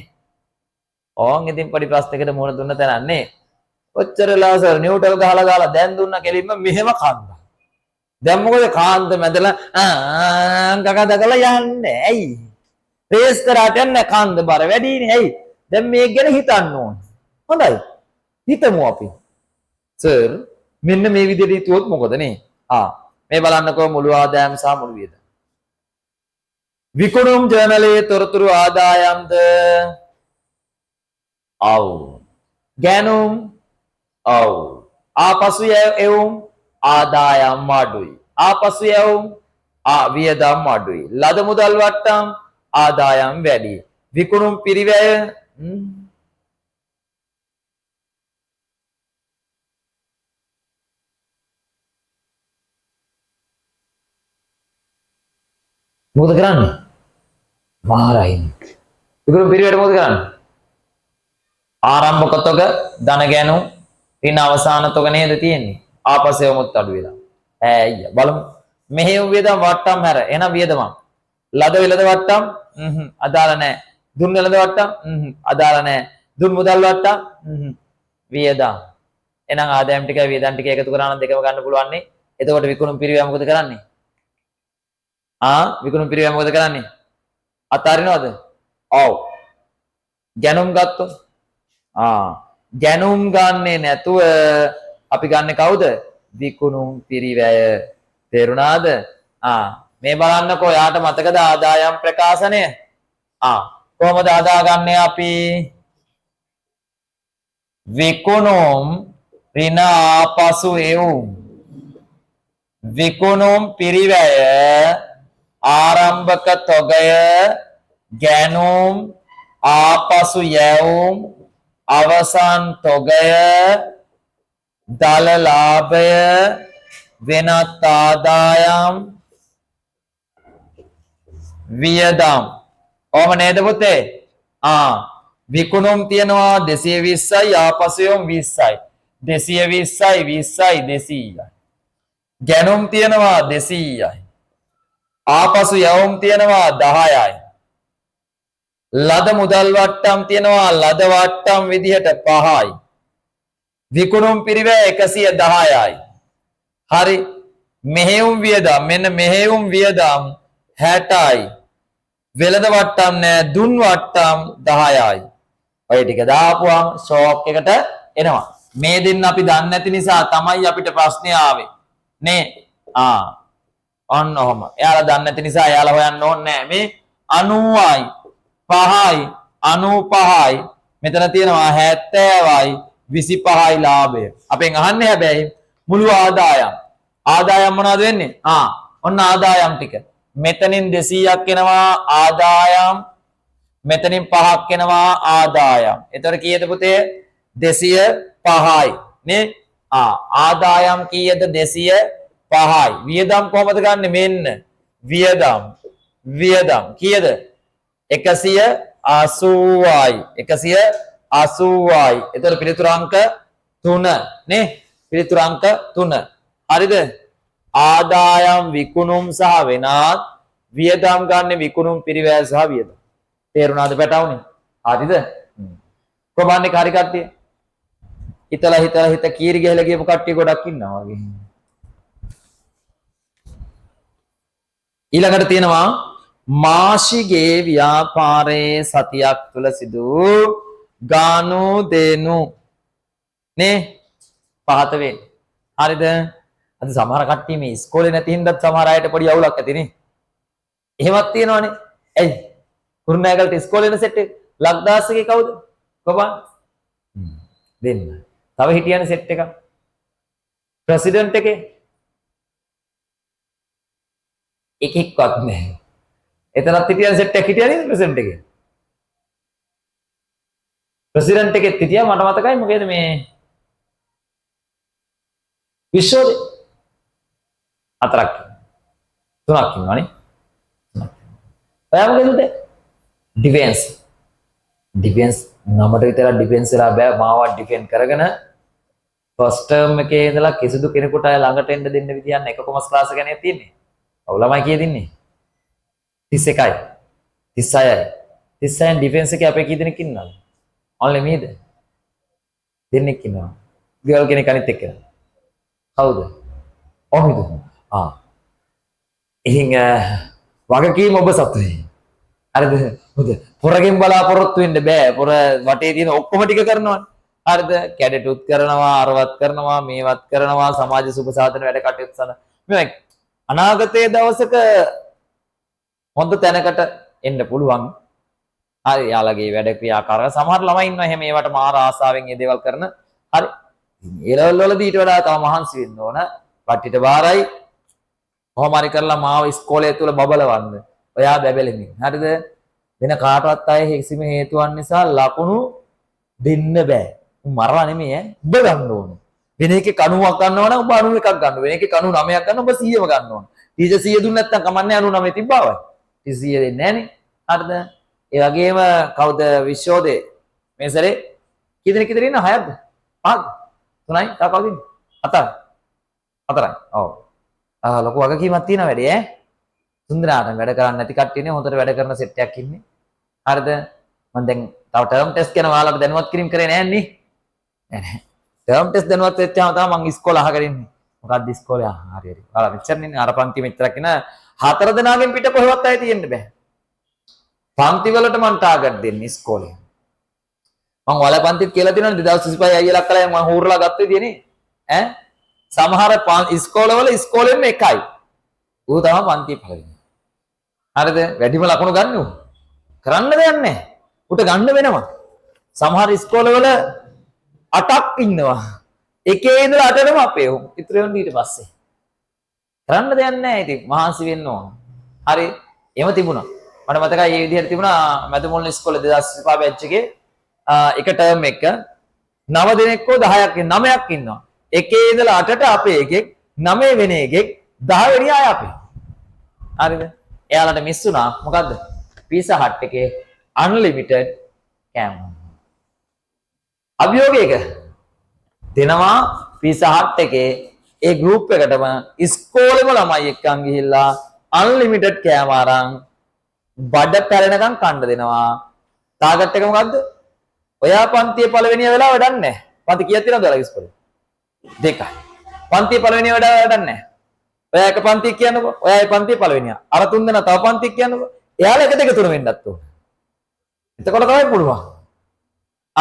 S1: ඕන් ඉතින් පොඩි ප්‍රශ්නයකට මුහුණ දුන්න තැනන්නේ. ඔච්චරලා සර් නිව්ටල් ගහලා දැන් දුන්න කෙලින්ම මෙහෙම කන්දා. දැන් මොකද කාන්ද මැදලා ගග දගලා යන්නේ. ඇයි? රේස් කරාට යන්නේ කාන්ද බර වැඩිනේ. ඇයි? දැන් මේක ගැන හිතන්න ඕන. හොඳයි. හිතමු අපි. සර් මෙන්න මේ විදිහට හිතුවොත් මොකද නේ? මේ බලන්නකෝ මුළු ආදායම සහ මුළු වියදම. විකුණුම් ජර්නලයේ තොරතුරු ආදායම්ද ඔව්. ගැනුම් ඔව්. ආපසු යැවුම් ආදායම් අඩුයි. ආපසු යැවුම් වියදම් අඩුයි. ලද මුදල් වට්ටම් ආදායම් වැඩි. විකුණුම් පිරිවැය මොකද කරන්නේ? මාරයින්. විකුණුම් පිරිවැයට මොකද කරන්නේ? ආරම්භක තොග ධන ගැනුම් ඍණ අවසාන තොග නේද තියෙන්නේ. ආපසු යමුත් අඩු වෙලා. ඈ බලමු. මෙහෙයුම් වියදම් වට්ටම් හැර. එහෙනම් වියදම. ලද වෙළඳ වට්ටම් අදාළ නැහැ. දුන් වෙළඳ වට්ටම් අදාළ නැහැ. දුන් මුදල් වට්ටම් වියදම්. එහෙනම් ආදායම් ටිකයි වියදම් ටික එකතු කරා නම් දෙකම ගන්න පුළුවන් නේ. එතකොට විකුණුම් පිරිවැය මොකද කරන්නේ? විකුණුම් පිරිවැය මොකද කරන්නේ? අතාරිනවද? ඔව්. ගැනුම් ගත්තොත් ගැනුම් ගන්නේ නැතුව අපි ගන්න කවුද? විකුණුම් පිරිවැය. තේරුණාද? මේ බලන්නකෝ යාට මතකද ආදායම් ප්‍රකාශනය? කොහොමද හදාගන්නේ අපි? විකුණුම් ඍණ ආපසු එවුම් විකුණුම් පිරිවැය ආරම්භක තොගය ගැනුම් ආපසු යැවුම් අවසන් තොගය දල ලාභය වෙනත් ආදායම් වියදම්. ඔහම නේද පුතේ? විකුණුම් තියනවා 220යි ආපසු යොම් 20යි. 220යි 20යි 200යි. ගැනුම් තියනවා 200යි. ආපසු යවුම් තියනවා 10යි. ලද මුදල් වට්ටම් තියනවා ලද වට්ටම් විදිහට 5යි. විකුණුම් පිරිවැය 110යි. හරි. මෙහෙයුම් වියදම් මෙන්න මෙහෙයුම් වියදම් 60යි. වෙළඳ වට්ටම් නෑ දුන් වට්ටම් 10යි. ඔය ටික දාපුවම ෂෝක් එකට එනවා. මේ දෙන්න අපි දන්නේ නැති නිසා තමයි අපිට ප්‍රශ්නේ ආවේ. නේ? ඔන්න ඔහම. එයාලා දන්නේ නැති නිසා එයාලා හොයන්න ඕනේ නෑ. මේ 90යි 5යි 95යි මෙතන තියෙනවා 70යි 25යි ලාභය. අපෙන් අහන්නේ හැබැයි මුළු ආදායම්. ආදායම් මොනවද වෙන්නේ? ඔන්න ආදායම් ටික. මෙතනින් 200ක් එනවා ආදායම්. මෙතනින් 5ක් එනවා ආදායම්. එතකොට කීයද පුතේ? 205යි නේ? ආදායම් කීයද? 205යි. වියදම් කොහමද ගන්නෙ? මෙන්න වියදම් කීයද? 180යි. 180යි. එතකොට පිළිතුරු අංක 3 නේ? පිළිතුරු අංක 3. හරිද? ආදායම් විකුණුම් සහ වෙනත් වියදම් ගන්න විකුණුම් පිරිවැය සහ වියදම්. තේරුණාද පැටවුනේ? හරිද? කොහොමද හරි කට්ටිය? හිත කීරි ගහලා ගියපු කට්ටිය ගොඩක් ඉන්නවා වගේ. ඊළඟට තියෙනවා මාෂිගේ ව්‍යාපාරයේ සතියක් තුල සිදු ගානු දෙනු නේ පහත වෙන්නේ. හරිද? අද සමහර කට්ටිය මේ ඉස්කෝලේ නැති හින්දාත් සමහර අයට පොඩි අවුලක් ඇති නේ. එහෙමත් තියෙනවනේ. ඇයි? කුරුණෑගලට ඉස්කෝලේ එන සෙට් එක ලක්දාස්ගේ කවුද? කොබන් දෙන්න. තව හිටියනේ සෙට් එකක්. ප්‍රෙසිඩන්ට් එකේ එකෙක්වත් නැහැ. එතනත් හිටියනේ සෙට් එක හිටියනේ ප්‍රෙසිඩන්ට් එකේ. ප්‍රෙසිඩන්ට් එකෙත් හිටියා මට මතකයි මොකේද මේ විශ්වෝදේ 4ක් 3ක් ඉන්නවනේ. ඔයා මොකද ඩිෆෙන්ස් නමට විතර ඩිෆෙන්ස් වෙලා බෑ මාව ඩිෆෙන්ඩ් කරගෙන ෆස්ට් ටර්ම් එකේ ඉඳලා කිසිදු කෙනෙකුට අය ළඟට එන්න දෙන්න විදියක් නැහැ. එක කොමර්ස් ක්ලාස් එක නේ තියෙන්නේ. ඔව් ළමයි කීයද ඉන්නේ? 31යි 36යි 36න් ඩිෆෙන්ස් එකේ අපේ කී දෙනෙක් ඉන්නවද? ඔන්ලි මීද දෙන්නෙක් ඉන්නවා. ගර්ල් කෙනෙක් අනිත් එක්කන. කවුද? ඔහොමද? එහෙන් වගකීම ඔබ සතුයි. හරිද? හොඳ. පොරගෙන් බලාපොරොත්තු වෙන්න බෑ. පොර වටේ තියෙන ඔක්කොම ටික කරනවනේ. හරිද? කැඩටුත් කරනවා, අරවත් කරනවා, මේවත් කරනවා, සමාජ සුබ සාධන වැඩ කටයුතු සඳහා. මේ අනාගතයේ දවසක හොඳ තැනකට එන්න පුළුවන්. හරි යාළගේ වැඩ ක්‍රියාකාරක සමහර ළමයි ඉන්නවා එහෙම ඒවට මාර ආසාවෙන් මේ දේවල් කරන. හරි. ඒ ලෙවල් වලදී ඊට වඩා තව මහන්සි වෙන්න ඕන. පට්ටිට බාරයි. කොහොම හරි කරලා මාව ඉස්කෝලේ තුල බබලවන්න. ඔයා බැබලෙමින්. හරිද? වෙන කාටවත් අය කිසිම හේතුවක් නිසා ලකුණු දෙන්න බෑ. මරලා නෙමෙයි ඈ. ඔබ ගන්න ඕන. වෙන එකේ 90ක් ගන්නවා නම් ඔබ 91ක් ගන්න. වෙන එකේ 99ක් ගන්න ඔබ 100ම ගන්න ඕන. ටීචර් 100 දුන්නේ නැත්නම් කමන්නේ 99 තිබ්බා වයි. ටීචර් 100 දෙන්නේ නැහනේ. හරිද? ඒ වගේම කවුද විශ්වෝදේ මේ සැරේ කී දෙනෙක් ඉදිරිය ඉන්න 6ක්ද 5ක්ද 3යි තව කවුද ඉන්නේ 4යි ඔව් ලොකු වගකීමක් තියෙන වැඩේ ඈ තුන්දෙනාටම වැඩ කරන්න නැති කට්ටියනේ හොඳට වැඩ කරන සෙට් එකක් ඉන්නේ හරිද මම දැන් තව ටර්ම් ටෙස්ට් කරන ඔයාලට දැනුවත් කිරීම කරේ නැහැ නේ නෑ ටර්ම් ටෙස්ට් දැනුවත් වෙච්චාම තමයි මම ඉස්කෝලේ අහගෙන ඉන්නේ මොකක්ද ඉස්කෝලේ හරි ඔයාලා මෙච්චරනේ අර පන්ති මෙච්චරක් ඉන්න 4 දෙනාගෙන් පිට කොහෙවත් ආයේ තියෙන්න බෑ පන්ති වලට මම ටාගට් දෙන්නේ ඉස්කෝලේ. මම වල පන්තිත් කියලා තියෙනවනේ 2025 අයියලා කලයි මම හූරලා ගත්තේ තියෙන්නේ. ඈ සමහර ඉස්කෝලවල ඉස්කෝලෙම එකයි. ඌ තමයි පන්ති පළවෙනි. හරිද? වැඩිම ලකුණු ගන්න ඌ. කරන්න දෙයක් නැහැ. උට ගන්න වෙනවා. සමහර ඉස්කෝලවල 8ක් ඉන්නවා. එකේ ඉඳලා 8ටම අපේ උන්. ඉතුරු වෙන්නේ ඊට පස්සේ. කරන්න දෙයක් නැහැ ඉතින්. මහන්සි වෙන්න ඕන. හරි. එහෙම තිබුණා. මට මතකයි මේ විදිහට තිබුණා මැදමුල්ල ඉස්කෝලේ 2005 බැච් එකේ එක ටර්ම් එක 9 දෙනෙක්ව 10ක් 9ක් ඉන්නවා. එකේ ඉඳලා 8ට අපේ එකෙක් 9 වෙන එකෙක් 10 වෙනි අය අපේ. හරිද? එයාලට මිස් වුණා මොකද්ද? පීසා හට් එකේ අන්ලිමිටඩ් කෑම. අභියෝගයක දෙනවා පීසා හට් එකේ ඒ ගෲප් එකටම ඉස්කෝලේම ළමයි එක්කන් ගිහිල්ලා අන්ලිමිටඩ් කෑම අරන් බඩ පැලෙනකම් කන්න දෙනවා. ටාගට් එක මොකද්ද? ඔයා පන්තියේ පළවෙනිය වෙලා වැඩක් නැහැ. පන්ති කීයක් තියෙනවද ඔයාලගේ ඉස්කෝලේ? 2යි. පන්තියේ පළවෙනිය වැඩක් නැහැ. ඔයා එක පන්තියක් කියන්නකෝ. ඔයා ඒ පන්තියේ පළවෙනියා. අර තුන් දෙනා තව පන්තියක් කියන්නකෝ. එයාලා 1 2 3 වෙන්නත් ඕන. එතකොට තමයි පුළුවන්.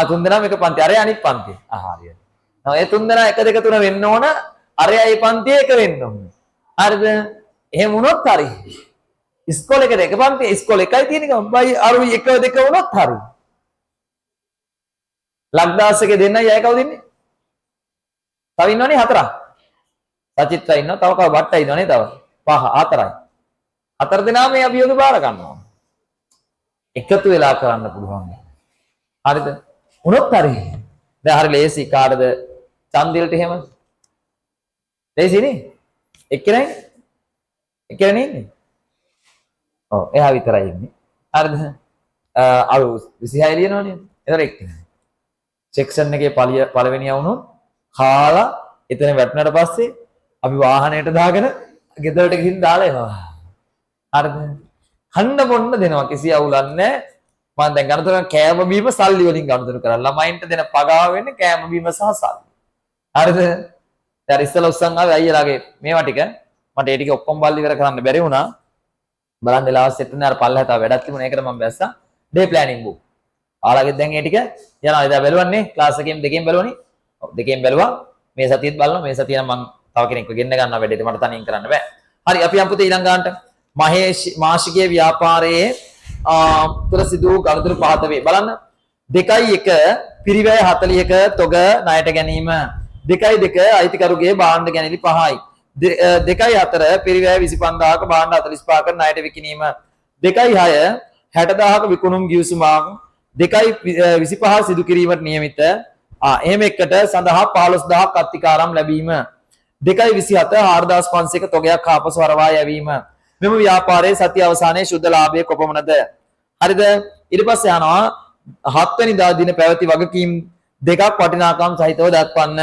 S1: තුන් දෙනා මේක පන්ති. අරයා අනිත් පන්තිය. හරියට. ඒ තුන් දෙනා 1 2 3 වෙන්න ඕන. අරයා ඒ පන්තියේ එක වෙන්න ඕන. හරිද? එහෙම වුණොත් හරි. ඉස්කෝලේකට එක පන්ති ඉස්කෝලේ එකයි තියෙන එක බයි අරුයි 1 2 වුණොත් හරි. ලක්දාස් එකේ දෙන්නයි අය කවුද ඉන්නේ? තව ඉන්නවනේ හතරක්. සචිත්‍රා ඉන්නවා. තව කව බට්ටා ඉන්නවනේ තව. පහ හතරයි. හතර දෙනා මේ අභියෝග බාර ගන්නවා. එකතු වෙලා කරන්න පුළුවන්. හරිද? උනොත් හරි. දැන් හරි ලේසි කාටද චන්දිල්ට එහෙම? ලේසිනේ. එක්කෙනයි. එක්කෙනේ ඉන්නේ. ඔව් එහා විතරයි ඉන්නේ. හරිද? අර 26 ලියනවනේ. ඒතර එක්කෙනයි. සෙක්ෂන් එකේ පළවෙනියා වුණොත් කාලා එතන වැටුණාට පස්සේ අපි වාහනයට දාගෙන ගෙදරට ගිහින් දාලා එනවා. හරිද? කන්න බොන්න දෙනවා කිසි අවුලක් නැහැ. මම දැන් ගණතුන කෑම බීම සල්ලි වලින් ගණතුන කරා. ළමයින්ට දෙන පගාව වෙන්නේ කෑම බීම සහ සල්ලි. හරිද? දැන් ඉස්සෙල්ලා උස්සන් ආවේ අයියලාගේ මේවා ටික. මට ඒ ටික ඔක්කොම බල්ලි ඉවර කරන්න බැරි වුණා. බලන්න වෙලාව සෙට් වෙන අර පල්ලෙහා තව වැඩක් තිබුණා. ඒකට මම බැස්සා. Day planning book. ආලාගෙත් දැන් ඒ ටික යනවා. ඉතින් බැලුවන්නේ ක්ලාස් එකෙන් දෙකෙන් බැලුවනේ. ඔව් දෙකෙන් බැලුවා. මේ සතියේත් බලනවා. මේ සතිය නම් මම තව කෙනෙක්ව ගෙන්න ගන්නවා වැඩේට. මට තනියෙන් කරන්න බෑ. හරි අපි යමු පුතේ ඊළඟ ගානට. මාසිකයේ ව්‍යාපාරයේ තුල සිදු වූ ගනුදෙනු පහත වේ. බලන්න 2.1 පිරිවැය 40ක තොග ණයට ගැනීම. 2.2 අයිතිකරුගේ භාණ්ඩ ගැනීම 5යි. 2.4 පිරිවැය 25000ක භාණ්ඩ 45ක ණයට විකිණීම. 2.6 60000ක විකුණුම් ගිවිසුමක්. 2.25 සිදු කිරීමට නියමිත. එහෙම එකට සඳහා 15000ක් අත්තිකාරම් ලැබීම. 2.27 4500ක තොගයක් ආපසු හරවා යැවීම. මෙම ව්‍යාපාරයේ සතිය අවසානයේ ශුද්ධ ලාභය කොපමණද? හරිද? ඊට පස්සේ යනවා 7 වෙනිදා දින පැවති වගකීම් දෙකක් වටිනාකම් සහිතව දක්වන්න.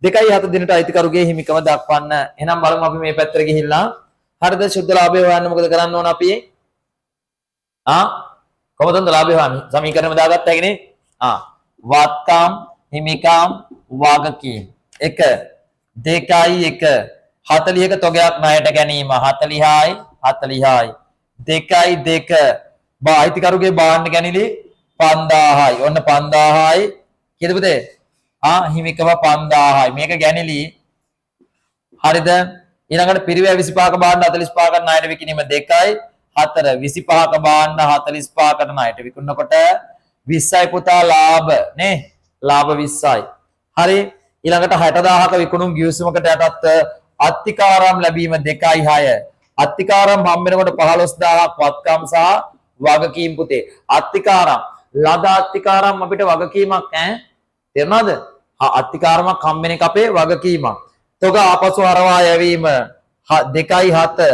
S1: 2.7 දිනට අයිතිකරුගේ හිමිකම දක්වන්න. එහෙනම් බලමු අපි මේ පැත්තට ගිහිල්ලා. හරිද? ශුද්ධ ලාභය හොයන්න මොකද කරන්න ඕන අපි? කොහොමද ලාභය හොයන්නේ? සමීකරණෙම දාගත්තා හැකිනේ. වත්කම් හිමිකම් වගකීම් 1 2.1 40ක තොගයක් ණයට ගැනීම 40යි 40යි 2.2 අයිතිකරුගේ භාණ්ඩ ගැනීම 5000යි ඔන්න 5000යි කීයද පුතේ හිමිකම 5000යි මේක ගැනීමලි හරිද ඊළඟට පිරිවැය 25ක භාණ්ඩ 45ක ණයට විකිණීම 2යි 4 25ක භාණ්ඩ 45කට ණයට විකුණනකොට 20යි පුතා ලාභ නේ ලාභ 20යි හරි ඊළඟට 60000ක විකුණුම් ගිවිසුමකට යටත් අත්තිකාරම් ලැබීම 2.6 අත්තිකාරම් හම් වෙනකොට 15000ක් වත්කම් සහ වගකීම් පුතේ අත්තිකාරම් ලද අත්තිකාරම් අපිට වගකීමක් තේරුණාද අත්තිකාරමක් හම් වෙන එක අපේ වගකීමක් තොග ආපසු හරවා යැවීම 2.7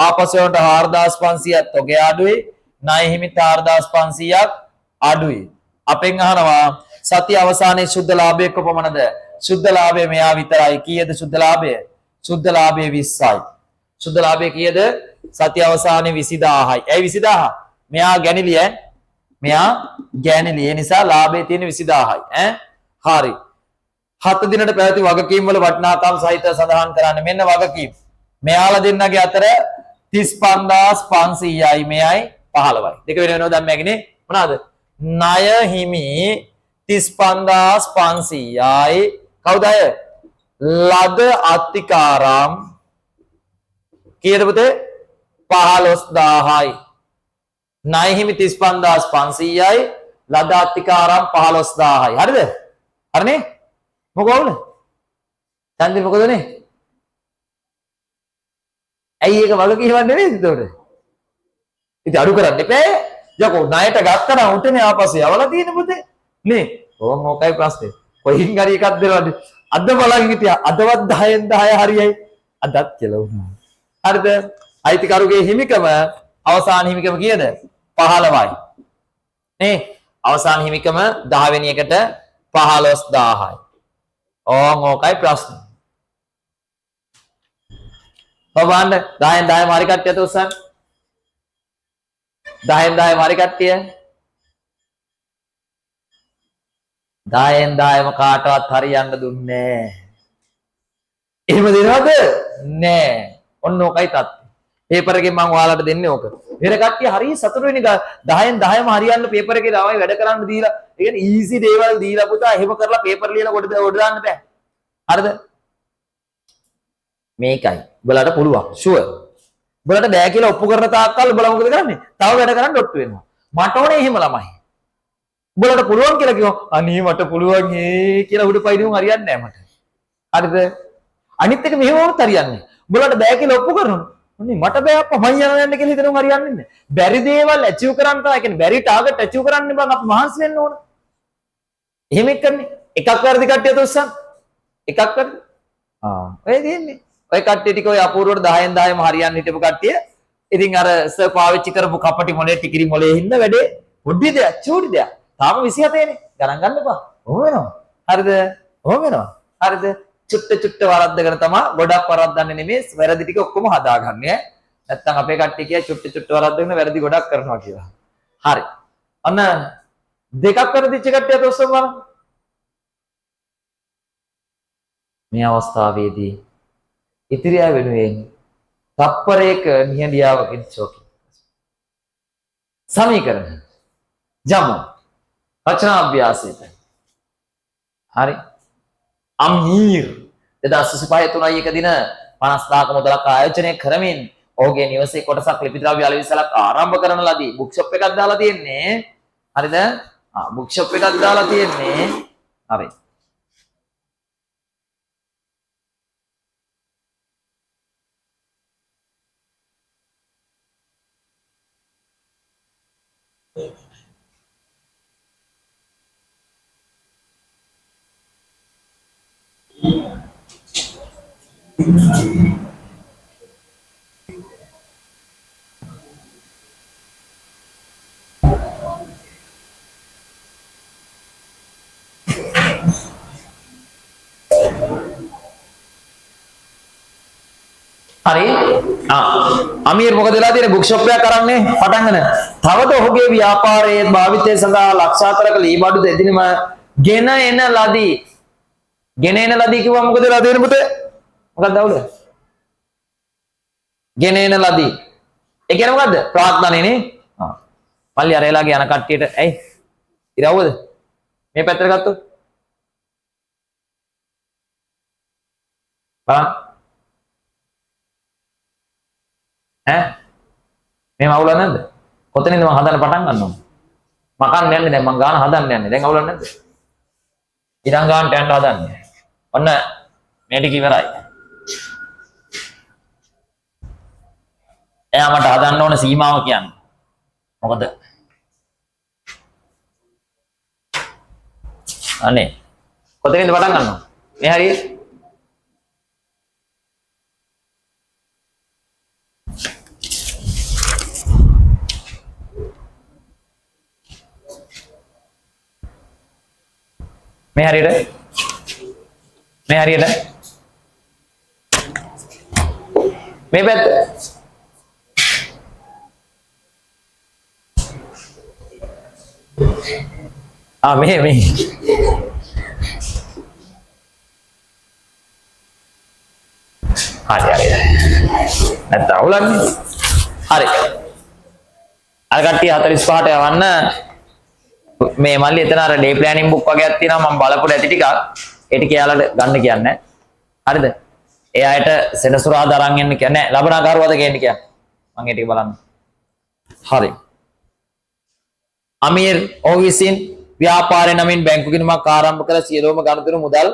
S1: ආපසු වලට 4500ක් තොග අඩුයි ණය හිමිට 4500ක් අඩුයි අපෙන් අහනවා සතිය අවසානයේ ශුද්ධ ලාභය කොපමණද ශුද්ධ ලාභය මෙයා විතරයි කීයද ශුද්ධ ලාභය ශුද්ධ ලාභය 20යි ශුද්ධ ලාභය කීයද සතිය අවසානයේ 20000යි ඇයි 20000 මෙයා ගැනිලි මෙයා ගැනිලි ඒ නිසා ලාභය තියෙන 20000යි හරි 7 දිනට පැවති වගකීම් වල වටිනාකම් සහිත සඳහන් කරන්න මෙන්න වගකීම් මෙයාලා දෙන්නගේ අතර 35500යි මෙයයි 15යි දෙක වෙන වෙනව දැන් මේකනේ මොනවාද ණය හිමි 35500යි කවුද අය ලද අත්තිකාරම් කීයද පුතේ 15000යි ණය හිමි 35500යි ලද අත්තිකාරම් 15000යි හරිද හරිනේ මොකවුනේ ඡන්දි මොකදනේ ඇයි ඒක වගකීමක් නෙවෙයි ඒතකොට ඉතින් අඩු කරන්න එපා යකෝ ණයට ගත්තා නම් උටනේ ආපස්සේ යවලා තියෙන පුතේ නේ ඕකයි ප්‍රශ්නේ කොයින් හරි එකක් දෙනවද අද බලන් හිටියා අදවත් 10න් 10 හරියයි අදත් කියලා වුණා හරිද අයිතිකරුගේ හිමිකම අවසාන හිමිකම කීයද 15යි නේ අවසාන හිමිකම 10 වෙනි එකට 15000යි ඕකයි ප්‍රශ්නේ ඔබන්න 10න් 10 මාරි කට්ටියට උස්සන්න 10න් 10 මාරි කට්ටිය 10න් 10ම කාටවත් හරියන්න දුන්නේ එහෙම දෙනවද නෑ ඔන්න ඕකයි තත්ත්වය පේපර් එකෙන් මම ඔයාලට දෙන්නේ ඕක පෙර කට්ටිය හරිය සතුටු වෙන්නේ 10න් 10ම හරියන්න පේපර් එකේ ළමයි වැඩ කරන්න දීලා ඒ කියන්නේ ඊසි දේවල් දීලා පුතා එහෙම කරලා පේපර් ලියලා කොට දාන්න බෑ හරිද මේකයි උඹලට පුළුවන් ෂුවර් උඹලට බෑ කියලා ඔප්පු කරන තාක්කල් උඹලා මොකද කරන්නේ තව වැඩ කරන්න ඔට්ටු වෙනවා මට ඕනේ එහෙම ළමයි උඹලට පුළුවන් කියලා කිව්වා. අනේ මට පුළුවන් කියලා උඩ පයින්නුම් හරියන්නේ නැහැ මට. හරිද? අනිත් එක මෙහෙම වුණත් හරියන්නේ නැහැ. උඹලට බෑ කියලා ඔප්පු කරනවා. අනේ මට බෑ අප්පා මං යන්න කියලා හිතනවා හරියන්නේ නැහැ. බැරි දේවල් ඇචීව් කරන්න තමයි කියන්නේ බැරි ටාගට් ඇචීව් කරන්න බං අපි මහන්සි වෙන්න ඕන. එහෙම එක්කන්නේ. එකක් වැරදි කට්ටියට උස්සන්න. එකක් වැරදි. ඔය දෙන්නේ. ඔය කට්ටිය ටික ඔය අපූර්වට 10න් 10ම හරියන්න හිටපු කට්ටිය. ඉතින් අර සර් පාවිච්චි කරපු කපටි මොලේ ටිකිරි මොලේ හින්දා වැඩේ පොඩි දෙයක් චූටි දෙයක්. තාම 27 නේ. ගණන් ගන්න එපා. ඔහොම වෙනවා. හරිද? ඔහොම වෙනවා. හරිද? චුට්ට වරද්දගෙන තමයි ගොඩක් වරද්දන්නේ නෙමෙයි වැරදි ටික ඔක්කොම හදාගන්නේ. නැත්තම් අපේ කට්ටිය කිය චුට්ට වරද්දගෙන වැරදි ගොඩක් කරනවා කියලා. හරි. අන්න දෙකක් වැරදිච්ච කට්ටිය තොස්සම බලන්න. මේ අවස්ථාවේදී ඉතිරි අය වෙනුවෙන් තප්පරයක නිහඬියාවකින් චෝකි. සමීකරණ. ජමු. රචනා අභ්‍යාසයට. හරි. අමීර් 2025 3යි 1 දින 50000ක මුදලක් ආයෝජනය කරමින් ඔහුගේ නිවසේ කොටසක් ලිපි ද්‍රව්‍ය අලෙවිසලක් ආරම්භ කරන ලදී. බුක් ෂොප් එකක් දාලා තියෙන්නේ. හරිද? බුක් ෂොප් එකක් දාලා තියෙන්නේ. හරි. හරි අමීර් මොකද වෙලා තියෙන්නේ බුක් ෂොප් එකක් අරන්නේ පටන්ගෙන තවද ඔහුගේ ව්‍යාපාරයේ භාවිතය සඳහා ලක්ෂ 4ක ලී බඩු දෙදිනම ගෙන එන ලදී කිව්වම මොකද වෙලා තියෙන්නේ පුතේ මොකක්ද අවුල ගෙන එන ලදී ඒ කියන්නේ මොකද්ද ප්‍රාර්ථනානේ නේ මල්ලි අර එලාගේ යන කට්ටියට ඇයි ඉරවුවද මේ පැත්තට ගත්තොත් බලන්න මේ අවුල නැද්ද? කොතනින්ද මම හදන්න පටන් ගන්න ඕන? මකන්න යන්නේ දැන් මම ගාන හදන්න යන්නේ. දැන් අවුල නැද්ද? ඉරන් ගානට යන්න හදන්නේ. ඔන්න මේ ටික ඉවරයි. එයා මට හදන්න ඕන සීමාව කියන්නේ. මොකද? අනේ. කොතනින්ද පටන් ගන්න ඕන? මේ හරියට මේ හරියට මේ පැත්ත මේ හරි නැත්නම් අවුලන්නේ හරි අර කට්ටිය 45ට යවන්න මේ මල්ලි එතන අර ඩේ ප්ලෑනින් බුක් වගේක් තියෙනවා මම බලපු ඇති ටිකක් ඒ ටික යාලට ගන්න කියන්නේ හරිද ඒ අයට සෙනසුරාදා අරන් එන්න කියන්නේ ලබනාකාරවද ගේන්න කියන්නේ මම ඒ ටික බලන්න හරි අමීර් ඔහු විසින් ව්‍යාපාරේ නමින් බැංකු ගිණුමක් ආරම්භ කළ සියලුම ගනුදෙනු මුදල්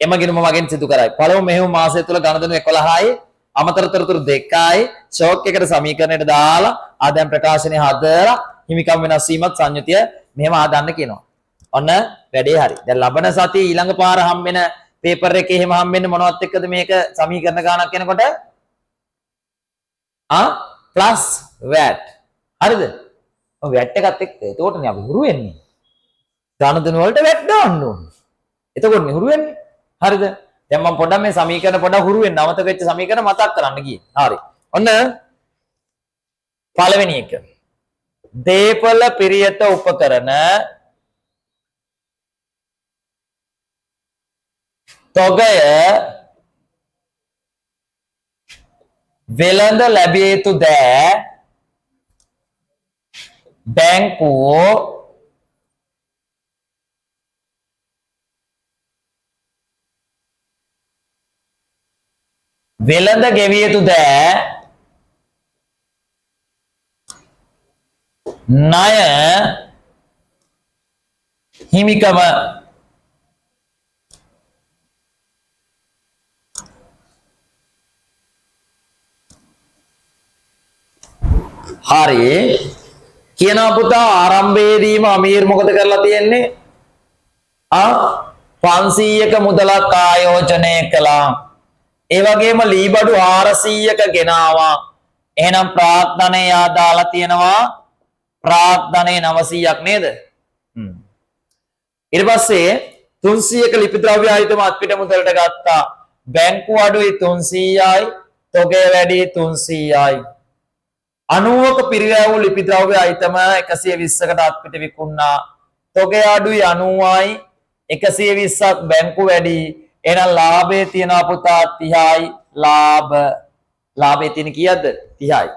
S1: එම ගිණුම මගෙන් සිදු කරයි පළමු මෙහෙම මාසය තුල ගනුදෙනු 11යි අමතර තොරතුරු 2යි ෂෝක් එකට සමීකරණයට දාලා ආදායම් ප්‍රකාශනය හදලා හිමිකම් වෙනස් වීමත් සංයුතිය මෙහෙම ආදන්න කියනවා. ඔන්න වැඩේ හරි. දැන් ලබන සතියේ ඊළඟ පාර හම්බෙන පේපර් එකේ එහෙම හම්බෙන්නේ මොනවත් එක්කද මේක සමීකරණ ගානක් එනකොට? Plus VAT. හරිද? ඔය VAT එකත් එක්ක එතකොටනේ අපි හුරු වෙන්නේ. ගණදෙන වලට VAT දාන්න ඕනේ. එතකොටනේ හුරු වෙන්නේ. හරිද? දැන් මම පොඩ්ඩක් මේ සමීකරණ පොඩ්ඩක් හුරු වෙන්න අමතක වෙච්ච සමීකරණ මතක් කරන්න ගියේ. හරි. ඔන්න පළවෙනි එක. දේපල පිරියත උපකරණ තොගය වෙළඳ ලැබිය යුතු දෑ බැංකුව වෙළඳ ගෙවිය යුතු දෑ ණය හිමිකම හරි කියනවා පුතා ආරම්භයේදීම අමීර් මොකද කරලා තියෙන්නේ 500ක මුදලක් ආයෝජනය කළා ඒ වගේම ලී බඩු 400ක ගෙනාවා එහෙනම් ප්‍රාග්ධනය යා දාලා තියෙනවා ප්‍රාග්ධනය 900ක් නේද ඊට පස්සේ 300ක ලිපිද්‍රව්‍ය ආයතන අත්පිට මුදලට ගත්තා බැංකු අඩුයි 300යි තොගය වැඩි 300යි 90ක පිරිවැය ලිපිද්‍රව්‍ය ආයතන 120කට අත්පිට විකුණා තොගය අඩුයි 90යි 120ක් බැංකු වැඩි එහෙනම් ලාභයේ තියනවා පුතා 30යි ලාභයේ තියෙන කීයද 30යි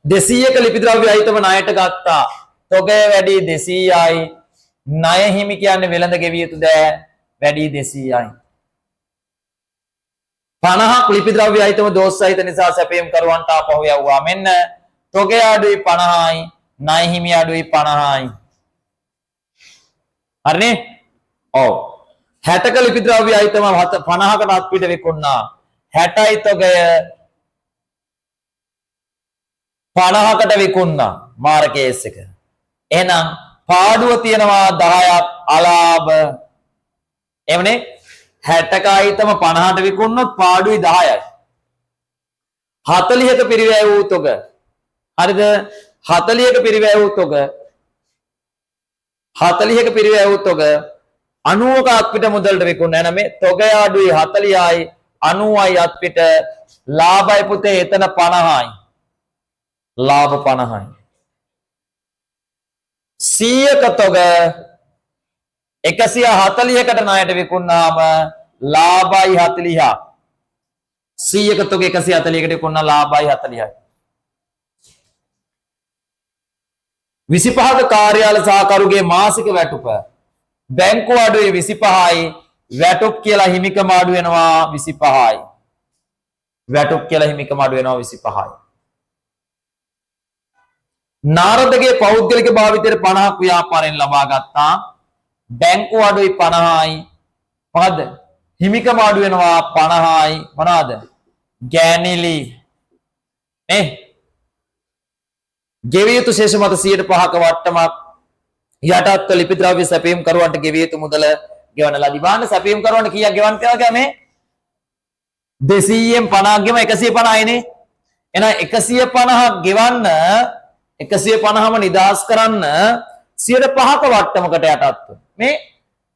S1: 200ක ලිපිද්‍රව්‍ය ආයතන ණයට ගත්තා තොගය වැඩි 200යි ණය හිමි කියන්නේ වෙළඳ ගෙවිය යුතු දෑ වැඩි 200යි 50ක් ලිපිද්‍රව්‍ය ආයතන දෝෂ සහිත නිසා සැපයීම් කරුවන්ට ආපහු යවුවා මෙන්න තොගය අඩුයි 50යි ණය හිමි අඩුයි 50යි හරිනේ ඔව් 60ක ලිපිද්‍රව්‍ය ආයතන 50කට අත්පිට විකුණා 60යි තොගය 50කට විකුණා මාර කේස් එක එහෙනම් පාඩුව තියෙනවා 10ක් අලාභ එවනේ 60ක ආයතන 50ට විකුණනොත් පාඩුයි 10යි 40ක පිරිවැය වූ තොග හරිද 40ක පිරිවැය වූ තොග 40ක පිරිවැය වූ තොග 90ක අත්පිට මුදලට විකුණන එන මේ තොගය අඩුයි 40යි 90යි අත්පිට ලාභයි පුතේ එතන 50යි ලාභ 50යි 100ක තොග 140කට ණයට විකුණාම ලාභයි 40ක් 100ක තොග 140කට විකුණා ලාභයි 40යි 25ක කාර්යාල සහකරුගේ මාසික වැටුප බැංකු අඩුයි 25යි වැටුප් කියලා හිමිකම අඩු වෙනවා 25යි වැටුප් කියලා හිමිකම අඩු වෙනවා 25යි නාරදගේ පෞද්ගලික භාවිතයට 50ක් ව්‍යාපාරයෙන් ලබා ගත්තා බැංකු අඩුයි 50යි මොකද්ද හිමිකම අඩු වෙනවා 50යි මොනවාද ගෑනිලි නේ ගෙවිය යුතු ශේෂ මත 105ක වට්ටමක් යටත් ලිපිද්‍රව්‍ය සැපයීම් කරුවන්ට ගෙවිය යුතු මුදල ගෙවන ලදී බලන්න සැපයීම් කරුවන්ට කීයක් ගෙවන්න කියලා මේ 200න් 50ක් ගෙම 150යි නේ එහෙනම් 150ක් ගෙවන්න 150ම නිදාස් කරන්න 105ක වට්ටමකට යටත් මේ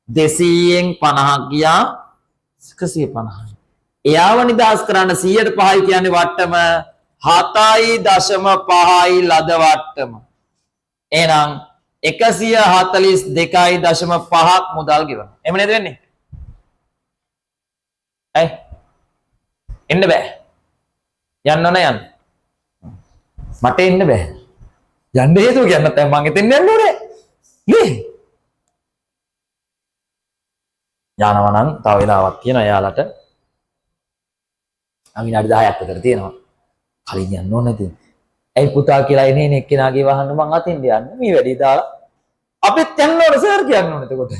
S1: 200න් 50ක් ගියා 150යි එයාව නිදාස් කරන්න 105යි කියන්නේ වට්ටම 7.5යි ලද වට්ටම එහෙනම් 142.5ක් මුදල් ගෙවන එහෙම නේද වෙන්නේ ඇයි එන්න බෑ යන්න ඕන යන්න මට එන්න බෑ යන්න හේතුව කියන්න නැත්නම් මං එතෙන් යන්න ඕනේ නේ යනවා නම් තව වෙලාවක් තියෙනවා එයාලට විනාඩි 10ක් විතර තියෙනවා කලින් යන්න ඕනේ ඉතින් ඇයි පුතා කියලා එනේ එක්කෙනාගේ වහන්න මං අතින් යන්නේ මේ වැඩි දාලා අපිත් යන්න ඕනේ සර් කියන්න ඕනේ එතකොට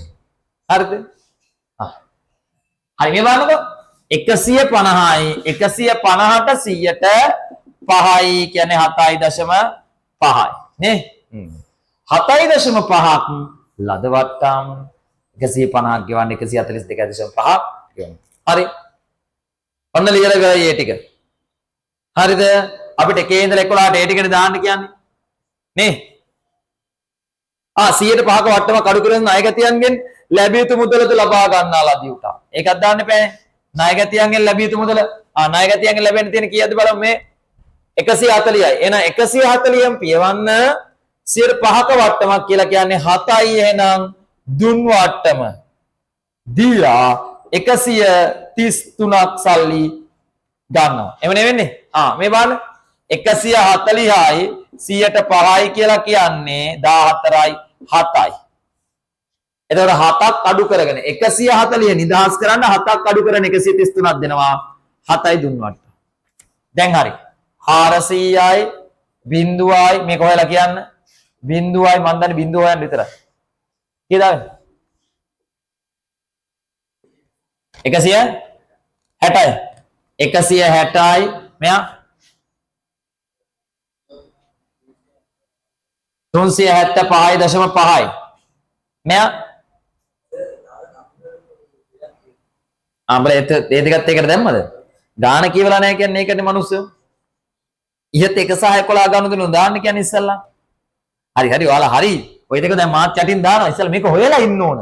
S1: හරිද හරි මේ බලන්නකෝ 150යි 150ට 100ට 5යි කියන්නේ 7.5යි නේ 7.5ක් ලද වට්ටම් 150ක් ගෙවන්න 142.5ක් ගෙවන්න හරි ඔන්න ලියලා ගියා ඒ ටික හරිද අපිට එකේ ඉඳලා 11ට ඒ ටිකට දාන්න කියන්නේ නේ 100ට 5ක වට්ටම කඩු කරන ණයගතියන්ගෙන් ලැබිය යුතු මුදලද ලබා ගන්නා ලදී උටා ඒකක් දාන්න එපානේ ණයගතියන්ගෙන් ලැබිය යුතු මුදල ණයගතියන්ගෙන් ලැබෙන්න තියෙන කීයද බලමු මේ 140යි එහෙනම් 140න් පියවන්න 105ක වට්ටමක් කියලා කියන්නේ 7යි එහෙනම් දුන් වට්ටම දීලා 133ක් සල්ලි ගන්නවා එහෙම නෙවෙන්නේ මේ බලන්න 140යි 100ට 5යි කියලා කියන්නේ 14යි 7යි එතකොට 7ක් අඩු කරගෙන 140 නිදහස් කරන්න 7ක් අඩු කරගෙන 133ක් දෙනවා 7යි දුන් වට්ටම දැන් හරි 400යි බිඳුවයි මේක හොයලා කියන්න බිඳුවයි මන් දන්නේ බිඳුව හොයන්න විතරයි. කීයද? 160යි. 160යි මෙයා 375.5යි. මෙයා අපේ ඒ දෙකත් එකට දැම්මද? ගාන කියවලා නැහැ කියන්නේ ඒකනේ මිනිස්සු. ඉහත 1 සහ 11 ගන්න දුන්නු දාන්න කියන්නේ ඉස්සල්ලා. හරි හරි ඔයාලා හරි. ඔය දෙක දැන් මාත් යටින් දානවා. ඉස්සල්ලා මේක හොයලා ඉන්න ඕන.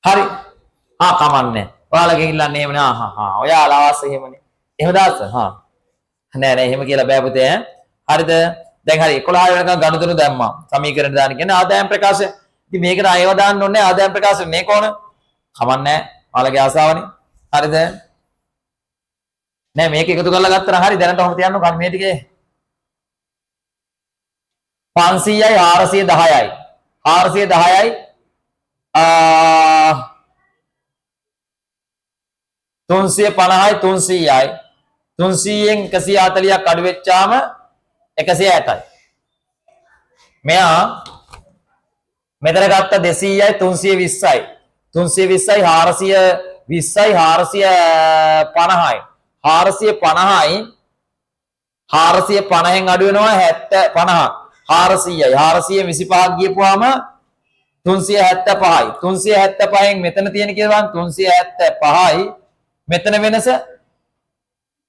S1: හරි. කමන්නේ. ඔයාලා ගිහිල්ලා එහෙමනේ. ඔයාලා ආස එහෙමනේ. එහෙම දාස්ස. නෑ එහෙම කියලා බෑ පුතේ ඈ. හරිද? දැන් හරි 11 වෙනකන් ගනුදෙනු දැම්මා. සමීකරණ දාන්න කියන්නේ ආදායම් ප්‍රකාශ. ඉතින් මේකට අයව දාන්න ඕනේ ආදායම් ප්‍රකාශ මේක ඕන. කමන්නේ. ඔයාලගේ ආසාවනේ. හරිද? නෑ මේක එකතු කරලා ගත්තා නම් හරි දැනට ඔහොම තියන්නකො අර මේ ටිකේ 500යි 410යි 410යි 350යි 300යි 300න් 140ක් අඩු වෙච්චාම 160යි මෙයා මෙතන ගත්ත 200යි 320යි 320යි 420යි 450යි 450යි 450න් අඩු වෙනවා 50යි 425ක් ගියපුවාම 375යි 375න් මෙතන තියෙන කියලා 375යි මෙතන වෙනස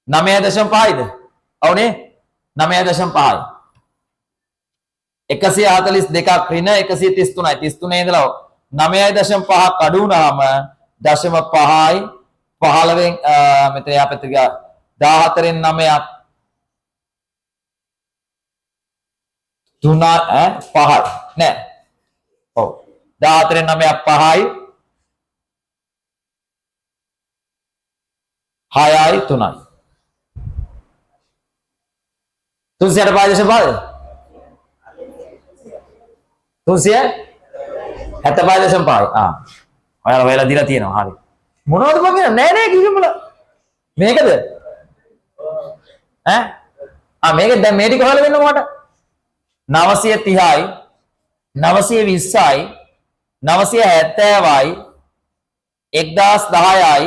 S1: 9.5යිද අවුනේ 9.5යි 142ක් ඍණ 133යි 33 ඉඳලා 9.5ක් අඩු වුණාම 0.5යි 15න් මෙතන යාපැත්ත ගියා 14න් 9ක් 3 5යි නෑ ඔව් 14න් 9ක් 5යි 6යි 3යි 365ද 375.5යි ඔයාලා වෙලා දීලා තියෙනවා හරි මොනවද මගේ නෑ කිසිමල මේකද මේක දැන් මේ ටික හොයලා දෙන්නකො මට 930යි 920යි 970යි 1010යි